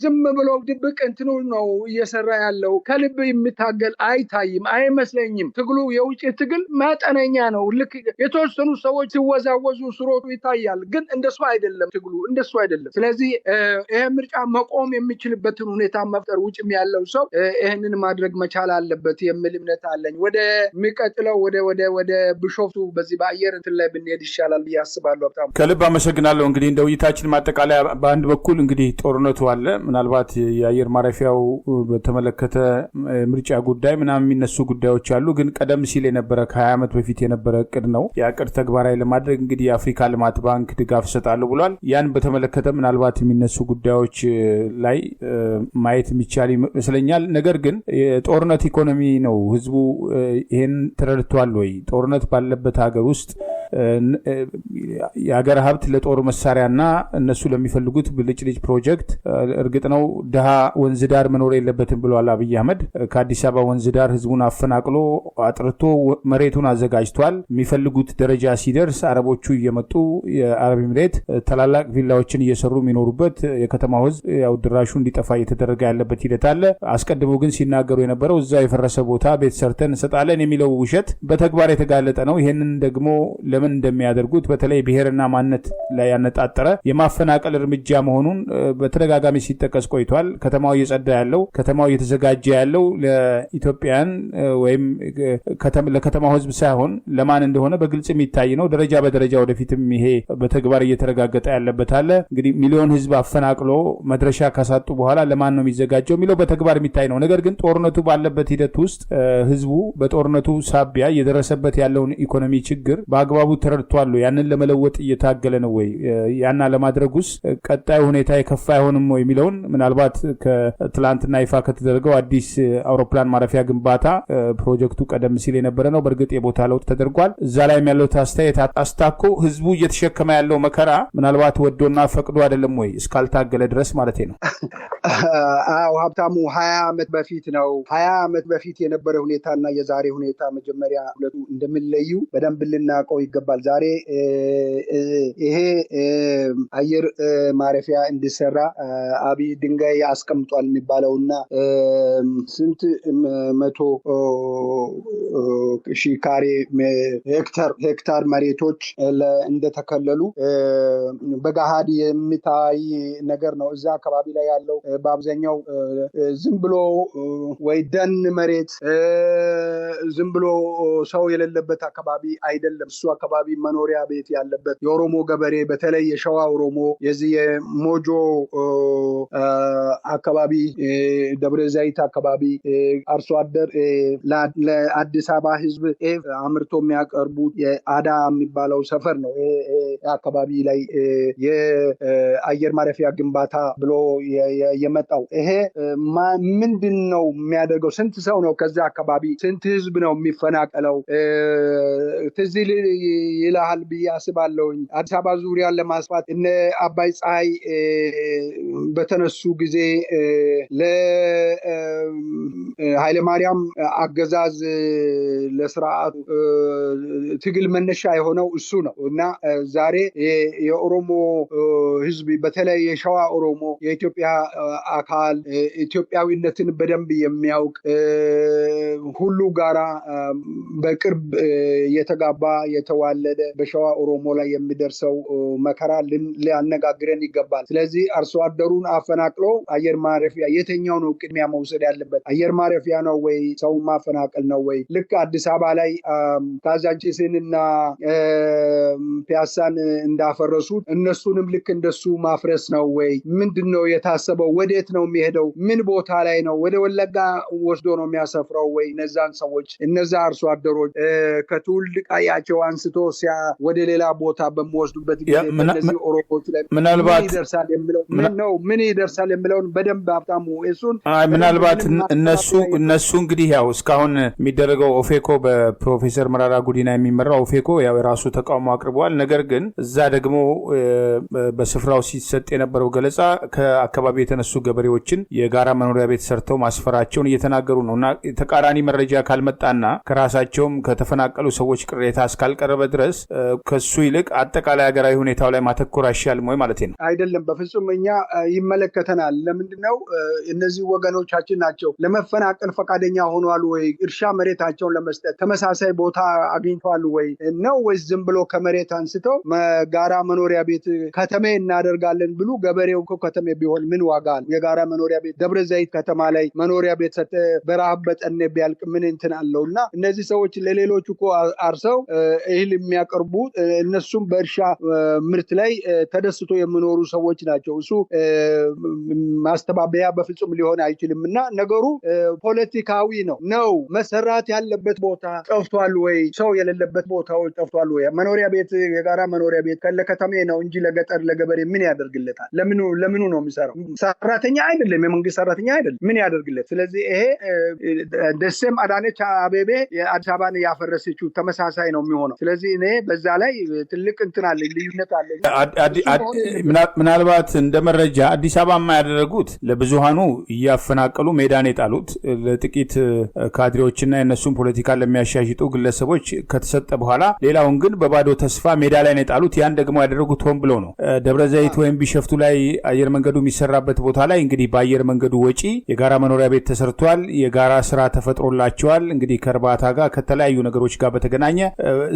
ዝም ብሎ ድብቅ እንትኑ ነው እየሰራ ያለው። ከልብ የሚታገል አይታይም፣ አይመስለኝም። ትግሉ የውጭ ትግል መጠነኛ ነው። ልክ የተወሰኑ ሰዎች ሲወዛወዙ ስሮቱ ይታያል፣ ግን እንደሱ አይደለም። ትግሉ እንደሱ አይደለም። ስለዚህ ይሄ ምርጫ መቆም የሚችልበትን ሁኔታ መፍጠር ውጭም ያለው ሰው ይሄንን ማድረግ መቻል አለበት የሚል እምነት አለኝ። ወደሚቀጥለው ወደ ቢሾፍቱ በዚህ በአየር እንትን ላይ ብንሄድ ይሻላል ብዬ አስባለሁ። በጣም ከልብ አመሰግናለሁ። እንግዲህ እንደ ውይይታችን ማጠቃለያ በአንድ በኩል እንግዲህ ጦርነቱ አለ። ምናልባት የአየር ማረፊያው በተመለከተ ምርጫ ጉዳይ ምናምን የሚነሱ ጉዳዮች አሉ። ግን ቀደም ሲል የነበረ ከ20 ዓመት በፊት የነበረ እቅድ ነው። የእቅድ ተግባራዊ ለማድረግ እንግዲህ የአፍሪካ ልማት ባንክ ድጋፍ ይሰጣሉ ብሏል። ያን በተመለከተ ምናልባት የሚነሱ ጉዳዮች ላይ ማየት የሚቻል ይመስለኛል። ነገር ግን የጦርነት ኢኮኖሚ ነው። ህዝቡ ይሄን ተረድቷል ወይ? ጦርነት ባለበት ሀገር ውስጥ የሀገር ሀብት ለጦር መሳሪያና እነሱ ለሚፈልጉት ብልጭልጭ ፕሮጀክት እርግጥ ነው ድሃ ወንዝ ዳር መኖር የለበትም ብለዋል አብይ አህመድ። ከአዲስ አበባ ወንዝ ዳር ህዝቡን አፈናቅሎ አጥርቶ መሬቱን አዘጋጅቷል። የሚፈልጉት ደረጃ ሲደርስ አረቦቹ እየመጡ የአረብ ኤምሬት ታላላቅ ቪላዎችን እየሰሩ የሚኖሩበት የከተማው ህዝብ ያው ድራሹ እንዲጠፋ እየተደረገ ያለበት ሂደት አለ። አስቀድሞ ግን ሲናገሩ የነበረው እዛ የፈረሰ ቦታ ቤት ሰርተን እንሰጣለን የሚለው ውሸት በተግባር የተጋለጠ ነው። ይሄንን ደግሞ ለምን እንደሚያደርጉት በተለይ ብሔርና ማንነት ላይ ያነጣጠረ የማፈናቀል እርምጃ መሆኑን በተደጋጋሚ ሲጠቀስ ቆይቷል። ከተማው እየጸዳ ያለው ከተማው እየተዘጋጀ ያለው ለኢትዮጵያን ወይም ለከተማው ህዝብ ሳይሆን ለማን እንደሆነ በግልጽ የሚታይ ነው። ደረጃ በደረጃ ወደፊትም ይሄ በተግባር እየተረጋገጠ ያለበት አለ። እንግዲህ ሚሊዮን ህዝብ አፈናቅሎ መድረሻ ካሳጡ በኋላ ለማን ነው የሚዘጋጀው የሚለው በተግባር የሚታይ ነው። ነገር ግን ጦርነቱ ባለበት ሂደት ውስጥ ህዝቡ በጦርነቱ ሳቢያ እየደረሰበት ያለውን ኢኮኖሚ ችግር በአግባቡ ተረድቷል። ያንን ለመለወጥ እየታገለ ነው ወይ? ያና ለማድረግ ውስጥ ቀጣዩ ሁኔታ የከፋ አይሆንም ወይ የሚለውን ምናልባት ከትላንትና ይፋ ከተደረገው አዲስ አውሮፕላን ማረፊያ ግንባታ ፕሮጀክቱ ቀደም ሲል የነበረ ነው። በእርግጥ የቦታ ለውጥ ተደርጓል። እዛ ላይ ያለው አስተያየት አስታኮ ህዝቡ እየተሸከመ ያለው መከራ ምናልባት ወዶና ፈቅዶ አይደለም ወይ እስካልታገለ ድረስ ማለት ነው። አዎ ሀብታሙ 20 ዓመት በፊት ነው 20 ዓመት በፊት የነበረ ሁኔታና የዛሬ ሁኔታ መጀመሪያ ሁለቱ እንደሚለዩ በደንብ ልናውቀው ይገባል። ዛሬ ይሄ አየር ማረፊያ እንዲሰራ አብይ ድንጋይ አስቀምጧል የሚባለውና ስንት 100 ሺህ ካሬ ሄክታር መሬቶች እንደተከለሉ በገሃድ የሚታይ ነገር ነው። እዛ አካባቢ ላይ ያለው በአብዛኛው ዝም ብሎ ወይ ደን መሬት ዝም ብሎ ሰው የሌለበት አካባቢ አይደለም። እሱ አካባቢ መኖሪያ ቤት ያለበት የኦሮሞ ገበሬ በተለይ የሸዋ ኦሮሞ የዚህ የሞጆ አካባቢ ደብረ ዘይት አካባቢ አርሶ አደር ለአዲስ አበባ ህዝብ አምርቶ የሚያቀርቡት የአዳ የሚባለው ሰፈር ነው። አካባቢ ላይ የአየር ማረፊያ ግንባታ ብሎ የመጣው ይሄ ምንድን ነው የሚያደርገው? ስንት ሰው ነው ከዛ አካባቢ ስንት ህዝብ ነው የሚፈናቀለው? ትዝ ይልሃል ብዬ አስባለሁኝ። አዲስ አበባ ዙሪያን ለማስፋት እነ አባይ ፀሐይ በተነሱ ጊዜ ለኃይለማርያም አገዛዝ ለስርዓቱ ትግል መነሻ የሆነው እሱ ነው እና ዛሬ የኦሮሞ ህዝብ በተለይ የሸዋ ኦሮሞ የኢትዮጵያ አካል ኢትዮጵያዊነትን በደንብ የሚያውቅ ሁሉ ጋራ በቅርብ የተጋባ የተዋለደ በሸዋ ኦሮሞ ላይ የሚደርሰው መከራ ሊያነጋግረን ይገባል። ስለዚህ አርሶ አደሩን አፈናቅሎ አየር ማረፊያ የትኛው ነው ቅድሚያ መውሰድ ያለበት? አየር ማረፊያ ነው ወይ ሰው ማፈናቀል ነው ወይ? ልክ አዲስ አበባ ላይ ካዛንቺስንና ፒያሳን እንዳፈረሱት እነሱንም ልክ እንደሱ ማፍረስ ነው ወይ? ምንድነው የታሰበው? ወዴት ነው የሚሄደው? ምን ቦታ ላይ ነው? ወደ ወለጋ ወስዶ ነው የሚያሰፍረው ወይ? እነዛን ሰዎች እነዛ አርሶ አደሮች ከትውልድ ቀያቸው አንስቶ ወደ ሌላ ቦታ በሚወስዱበት ጊዜ እነዚህ ኦሮሞች ላይ ምናልባት ይደርሳል የሚለው ምን ይደርሳል የሚለውን በደንብ ሀብታሙ እሱን ምናልባት እነሱ እንግዲህ ያው እስካሁን የሚደረገው ኦፌኮ በፕሮፌሰር መራራ ጉዲና የሚመራው ኦፌኮ ያው የራሱ ተቃውሞ አቅርበዋል። ነገር ግን እዛ ደግሞ በስፍራው ሲሰጥ የነበረው ገለጻ ከአካባቢ የተነሱ ገበሬዎችን የጋራ መኖሪያ ቤት ሰርተው ማስፈራቸውን እየተናገሩ ነው እና ተቃራኒ መረጃ ካልመጣና ከራሳቸውም ከተፈናቀሉ ሰዎች ቅሬታ እስካልቀረበ ድረስ ከሱ ይልቅ አጠቃላይ ሀገራዊ ሁኔታው ላይ ማተኮር አይሻልም ወይ ማለት ነው? አይደለም፣ በፍጹም እኛ ይመለከተናል። ለምንድነው እነዚህ ወገኖቻችን ናቸው ለመፈናቀል ፈቃደኛ ሆኗል ወይ? እርሻ መሬታቸውን ለመስጠት ተመሳሳይ ቦታ አግኝተዋል ወይ ነው ወይስ ዝም ብሎ ከመሬት አንስተው ጋራ መኖሪያ ቤት ከተሜ እናደርጋለን ብሉ? ገበሬው እኮ ከተሜ ቢሆን ምን ዋጋ አለ? የጋራ መኖሪያ ቤት ደብረ ዘይት ከተማ ላይ መኖሪያ ቤት ሰጠ በረሃብ በጠኔ ቢያልቅ ምን እንትን አለውና እነዚህ ሰዎች ለሌሎች እኮ አርሰው እህል የሚያቀርቡ እነሱም በእርሻ ምርት ላይ ተደስቶ የሚኖሩ ሰዎች ናቸው። እሱ ማስተባበያ በፍጹም ሊሆን አይችልም እና ነገሩ ፖለቲካዊ ነው። መሰራት ያለበት ቦታ ጠፍቷል ወይ? ሰው የሌለበት ቦታዎች ጠፍቷል ወይ? መኖሪያ ቤት የጋራ መኖሪያ ቤት ለከተሜ ነው እንጂ ለገጠር ለገበሬ ምን ያደርግለታል? ለምኑ ነው የሚሰራው? ሰራተኛ አይደለም፣ የመንግስት ሰራተኛ አይደለም። ምን ያደርግለት? ስለዚህ ይሄ ደሴም አዳነች አቤቤ የአዲስ አበባን ያፈረሰችው ተመሳሳይ ነው የሚሆነው። ስለዚህ እኔ በዛ ላይ ትልቅ እንትን አለ፣ ልዩነት አለ። ምናልባት እንደ መረጃ አዲስ አበባ ያደረጉት ለብዙሃኑ እያፈናቀሉ ሜዳን የጣሉት ለጥቂት ካድሬዎችና የነሱን ፖለቲካ ለሚያሻሽጡ ግለሰቦች ከተሰጠ በኋላ ሌላውን ግን በባዶ ተስፋ ሜዳ ላይ የጣሉት። ያን ደግሞ ያደረጉት ሆን ብሎ ነው። ደብረ ዘይት ወይም ቢሸፍቱ ላይ አየር መንገዱ የሚሰራበት ቦታ ላይ እንግዲህ በአየር መንገዱ ወጪ የጋራ መኖሪያ ቤት ተሰርቷል። የጋራ ስራ ተፈጥሮላቸዋል። እንግዲህ ከእርባታ ጋር ከተለያዩ ነገሮች ጋር በተገናኘ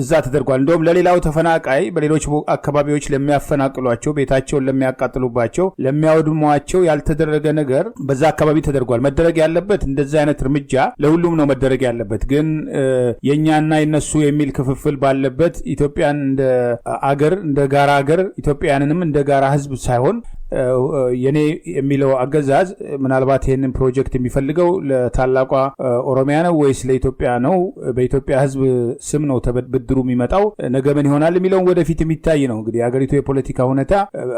እዛ ተደርጓል። እንደውም ለሌላው ተፈናቃይ በሌሎች አካባቢዎች ለሚያፈናቅሏቸው፣ ቤታቸውን ለሚያቃጥሉባቸው፣ ለሚያወድሟቸው ያልተደረገ ነገር በዛ አካባቢ ተደርጓል። መደረግ ያለበት እንደዚህ አይነት እርምጃ ለሁሉም ነው መደረግ ያለበት። ግን የኛና የነሱ የሚል ክፍፍል ባለበት ኢትዮጵያን እንደ አገር እንደ ጋራ አገር ኢትዮጵያንንም እንደ ጋራ ህዝብ ሳይሆን የኔ የሚለው አገዛዝ ምናልባት ይህንን ፕሮጀክት የሚፈልገው ለታላቋ ኦሮሚያ ነው ወይስ ለኢትዮጵያ ነው? በኢትዮጵያ ህዝብ ስም ነው ብድሩ የሚመጣው? ነገ ምን ይሆናል የሚለውን ወደፊት የሚታይ ነው። እንግዲህ የሀገሪቱ የፖለቲካ ሁኔታ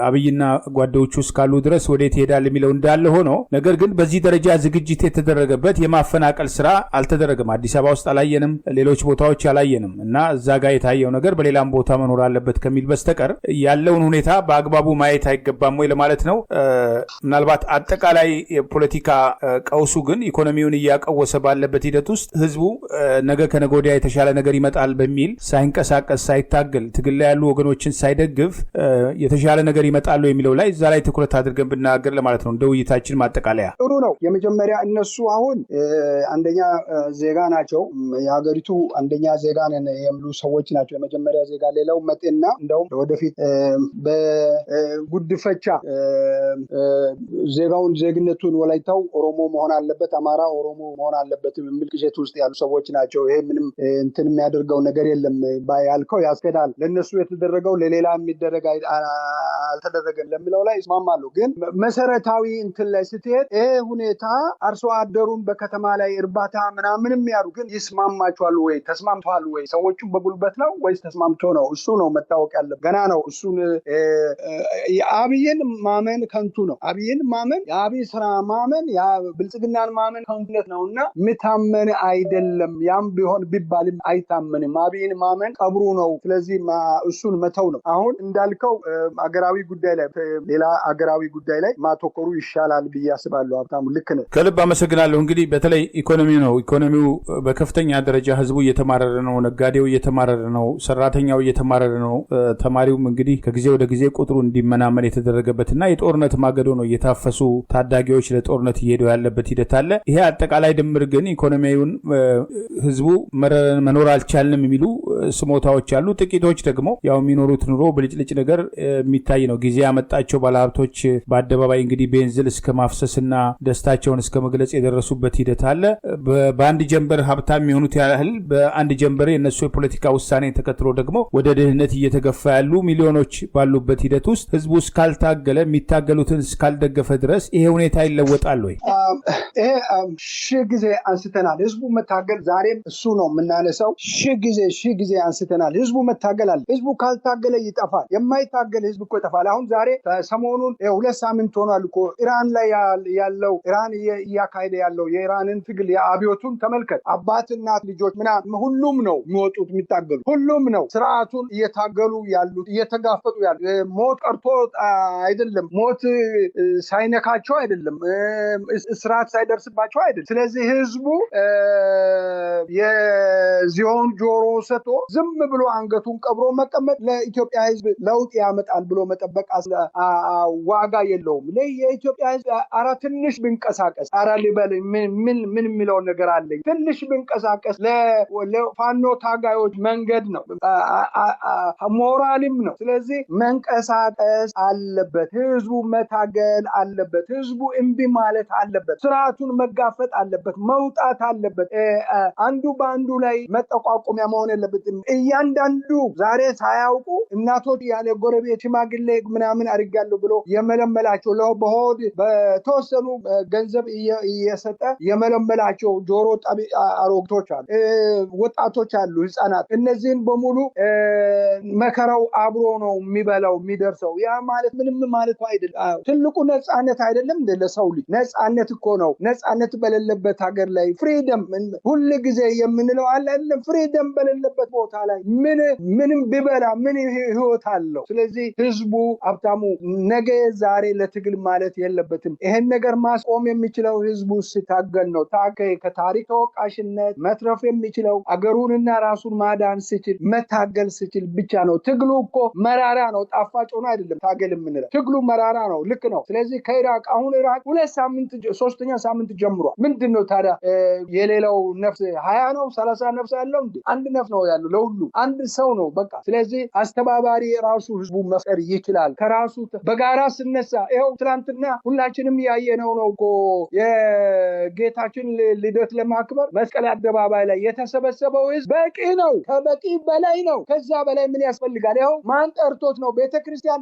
አብይና ጓደኞቹ እስካሉ ድረስ ወዴት ይሄዳል የሚለው እንዳለ ሆኖ፣ ነገር ግን በዚህ ደረጃ ዝግጅት የተደረገበት የማፈናቀል ስራ አልተደረገም። አዲስ አበባ ውስጥ አላየንም፣ ሌሎች ቦታዎች አላየንም እና እዛ ጋር የታየው ነገር በሌላም ቦታ መኖር አለበት ከሚል በስተቀር ያለውን ሁኔታ በአግባቡ ማየት አይገባም ወይ ማለት ነው። ምናልባት አጠቃላይ የፖለቲካ ቀውሱ ግን ኢኮኖሚውን እያቀወሰ ባለበት ሂደት ውስጥ ህዝቡ ነገ ከነገ ወዲያ የተሻለ ነገር ይመጣል በሚል ሳይንቀሳቀስ ሳይታገል ትግል ላይ ያሉ ወገኖችን ሳይደግፍ የተሻለ ነገር ይመጣሉ የሚለው ላይ እዛ ላይ ትኩረት አድርገን ብናገር ለማለት ነው። እንደ ውይይታችን ማጠቃለያ ጥሩ ነው። የመጀመሪያ እነሱ አሁን አንደኛ ዜጋ ናቸው፣ የሀገሪቱ አንደኛ ዜጋ ነን የሚሉ ሰዎች ናቸው። የመጀመሪያ ዜጋ ሌላው መጤና እንደውም ወደፊት በጉድፈቻ ዜጋውን ዜግነቱን ወላይታው ኦሮሞ መሆን አለበት፣ አማራ ኦሮሞ መሆን አለበት የሚል ቅዠት ውስጥ ያሉ ሰዎች ናቸው። ይሄ ምንም እንትን የሚያደርገው ነገር የለም። ያልከው ያስከዳል። ለነሱ የተደረገው ለሌላ የሚደረግ አልተደረገም ለሚለው ላይ ይስማማሉ። ግን መሰረታዊ እንትን ላይ ስትሄድ ይሄ ሁኔታ አርሶ አደሩን በከተማ ላይ እርባታ ምናምንም ያሉ ግን ይስማማቸዋል ወይ? ተስማምተዋል ወይ? ሰዎቹ በጉልበት ነው ወይስ ተስማምቶ ነው? እሱ ነው መታወቅ ያለበት። ገና ነው። እሱን የአብይን ማመን ከንቱ ነው። አብይን ማመን፣ የአብይ ስራ ማመን፣ ብልጽግናን ማመን ከንቱነት ነውና ምታመን አይደለም። ያም ቢሆን ቢባልም አይታመንም። አብይን ማመን ቀብሩ ነው። ስለዚህ እሱን መተው ነው። አሁን እንዳልከው አገራዊ ጉዳይ ላይ ሌላ አገራዊ ጉዳይ ላይ ማተኮሩ ይሻላል ብዬ አስባለሁ። ሀብታሙ ልክ ነህ። ከልብ አመሰግናለሁ። እንግዲህ በተለይ ኢኮኖሚ ነው። ኢኮኖሚው በከፍተኛ ደረጃ ህዝቡ እየተማረረ ነው። ነጋዴው እየተማረረ ነው። ሰራተኛው እየተማረረ ነው። ተማሪውም እንግዲህ ከጊዜ ወደ ጊዜ ቁጥሩ እንዲመናመን የተደረገበትና የጦርነት ማገዶ ነው። እየታፈሱ ታዳጊዎች ለጦርነት እየሄዱ ያለበት ሂደት አለ። ይሄ አጠቃላይ ድምር ግን ኢኮኖሚውን ህዝቡ መኖር አልቻልንም የሚሉ ስሞታዎች አሉ። ጥቂቶች ደግሞ ያው የሚኖሩት ኑሮ ብልጭልጭ ነገር የሚታይ ነው። ጊዜ ያመጣቸው ባለሀብቶች በአደባባይ እንግዲህ ቤንዝል እስከ ማፍሰስና ደስታቸውን እስከ መግለጽ የደረሱበት ሂደት አለ። በአንድ ጀንበር ሀብታም የሚሆኑት ያህል በአንድ ጀንበር የነሱ የፖለቲካ ውሳኔ ተከትሎ ደግሞ ወደ ድህነት እየተገፋ ያሉ ሚሊዮኖች ባሉበት ሂደት ውስጥ ህዝቡ እስካልታገለ የሚታገሉትን እስካልደገፈ ድረስ ይሄ ሁኔታ ይለወጣል ወይ? ይሄ ሺህ ጊዜ አንስተናል። ህዝቡ መታገል ዛሬም እሱ ነው የምናነሳው። ሺህ ጊዜ አንስተናል። ህዝቡ መታገል አለ። ህዝቡ ካልታገለ ይጠፋል። የማይታገል ህዝብ እኮ ይጠፋል። አሁን ዛሬ ሰሞኑን 2 ሳምንት ሆኗል እኮ ኢራን ላይ ያለው ኢራን እያካሄደ ያለው የኢራንን ትግል የአብዮቱን ተመልከት። አባት፣ እናት፣ ልጆች ምናምን ሁሉም ነው የሚወጡት የሚታገሉ። ሁሉም ነው ስርዓቱን እየታገሉ ያሉት እየተጋፈጡ ያሉት። ሞት ቀርቶ አይደለም፣ ሞት ሳይነካቸው አይደለም፣ እስራት ሳይደርስባቸው አይደለም። ስለዚህ ህዝቡ የዚሆን ጆሮ ሰጥቶ ዝም ብሎ አንገቱን ቀብሮ መቀመጥ ለኢትዮጵያ ህዝብ ለውጥ ያመጣል ብሎ መጠበቅ ዋጋ የለውም። የኢትዮጵያ ህዝብ አራ ትንሽ ብንቀሳቀስ ሊበል ምን የሚለውን ነገር አለኝ። ትንሽ ብንቀሳቀስ ለፋኖ ታጋዮች መንገድ ነው፣ ሞራልም ነው። ስለዚህ መንቀሳቀስ አለበት ህዝቡ መታገል አለበት። ህዝቡ እምቢ ማለት አለበት። ስርዓቱን መጋፈጥ አለበት። መውጣት አለበት። አንዱ በአንዱ ላይ መጠቋቆሚያ መሆን የለበትም። እያንዳንዱ ዛሬ ሳያውቁ እናቶች ያለ ጎረቤት ሽማግሌ ምናምን አድርጋለሁ ብሎ የመለመላቸው በሆድ በተወሰኑ ገንዘብ እየሰጠ የመለመላቸው ጆሮ ጠቢ አሮግቶች አሉ፣ ወጣቶች አሉ፣ ህፃናት። እነዚህን በሙሉ መከራው አብሮ ነው የሚበላው የሚደርሰው። ያ ማለት ምንም ማለት አይደለም። ትልቁ ነፃነት አይደለም እንደ ለሰው ልጅ ነፃነት እኮ ነው። ነፃነት በሌለበት ሀገር ላይ ፍሪደም ሁሉ ጊዜ የምንለው አይደለም። ፍሪደም በሌለበት ቦታ ላይ ምንም ቢበላ ምን ህይወት አለው? ስለዚህ ህዝቡ ሀብታሙ ነገ ዛሬ ለትግል ማለት የለበትም። ይሄን ነገር ማስቆም የሚችለው ህዝቡ ሲታገል ነው። ከታሪክ ተወቃሽነት መትረፍ የሚችለው አገሩንና ራሱን ማዳን ሲችል መታገል ሲችል ብቻ ነው። ትግሉ እኮ መራራ ነው፣ ጣፋጭ ሆኖ አይደለም ታገል የምንለው። ትግሉ መራራ ነው። ልክ ነው። ስለዚህ ከኢራቅ አሁን ኢራቅ 2 ሳምንት 3ኛ ሳምንት ጀምሯል። ምንድነው ታዲያ የሌላው ነፍስ 20 ነው 30 ነፍስ ያለው እንዴ? አንድ ነፍስ ነው ያለው ለሁሉ አንድ ሰው ነው በቃ። ስለዚህ አስተባባሪ ራሱ ህዝቡ መፍጠር ይችላል። ከራሱ በጋራ ስነሳ ይኸው ትናንትና ሁላችንም ያየነው ነው እኮ የጌታችን ልደት ለማክበር መስቀል አደባባይ ላይ የተሰበሰበው ህዝብ በቂ ነው፣ ከበቂ በላይ ነው። ከዛ በላይ ምን ያስፈልጋል? ይኸው ማን ጠርቶት ነው? ቤተክርስቲያን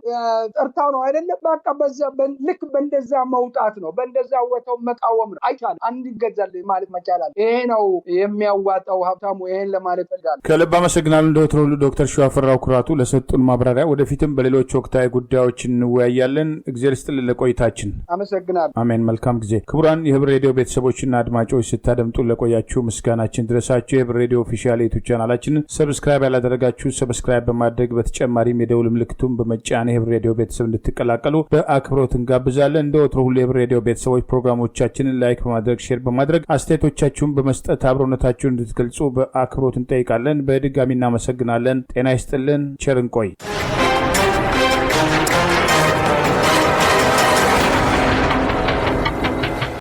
ጠርታው ነው አይደለም? በቃ በዛ ልክ በእንደዛ መውጣት ነው፣ በእንደዛ ወተው መቃወም ነው። አይቻልም። አንድ ይገዛል ማለት መቻላል። ይሄ ነው የሚያዋጣው ሀብታሙ። ይሄን ለማለት ፈልጋለሁ። ከልብ አመሰግናለሁ እንደወትሮው ዶክተር ሸዋፈራው ኩራቱ ለሰጡን ማብራሪያ። ወደፊትም በሌሎች ወቅታዊ ጉዳዮች እንወያያለን። እግዚአብሔር ይስጥልን ለቆይታችን። አመሰግናለሁ። አሜን። መልካም ጊዜ። ክቡራን የህብር ሬዲዮ ቤተሰቦችና አድማጮች ስታደምጡ ለቆያችሁ ምስጋናችን ድረሳችሁ። የህብር ሬዲዮ ኦፊሻል ዩቲዩብ ቻናላችንን ሰብስክራይብ ያላደረጋችሁ ሰብስክራይብ በማድረግ በተጨማሪም የደውል ምልክቱን በመጫን የህብር ሬዲዮ ቤተሰብ እንድትቀላቀሉ በአክብሮት እንጋብዛለን። እንደወትሮው ሁሉ የህብር ሬዲዮ ቤተሰቦች ፕሮግራሞቻችንን ላይክ በማድረግ ሼር በማድረግ አስተያየቶቻችሁን በመስጠት አብሮነታችሁን እንድትገልጹ በአክብሮት እንጠይቃለን። በድጋሚ እናመሰግናለን። ጤና ይስጥልን። ቸር እንቆይ።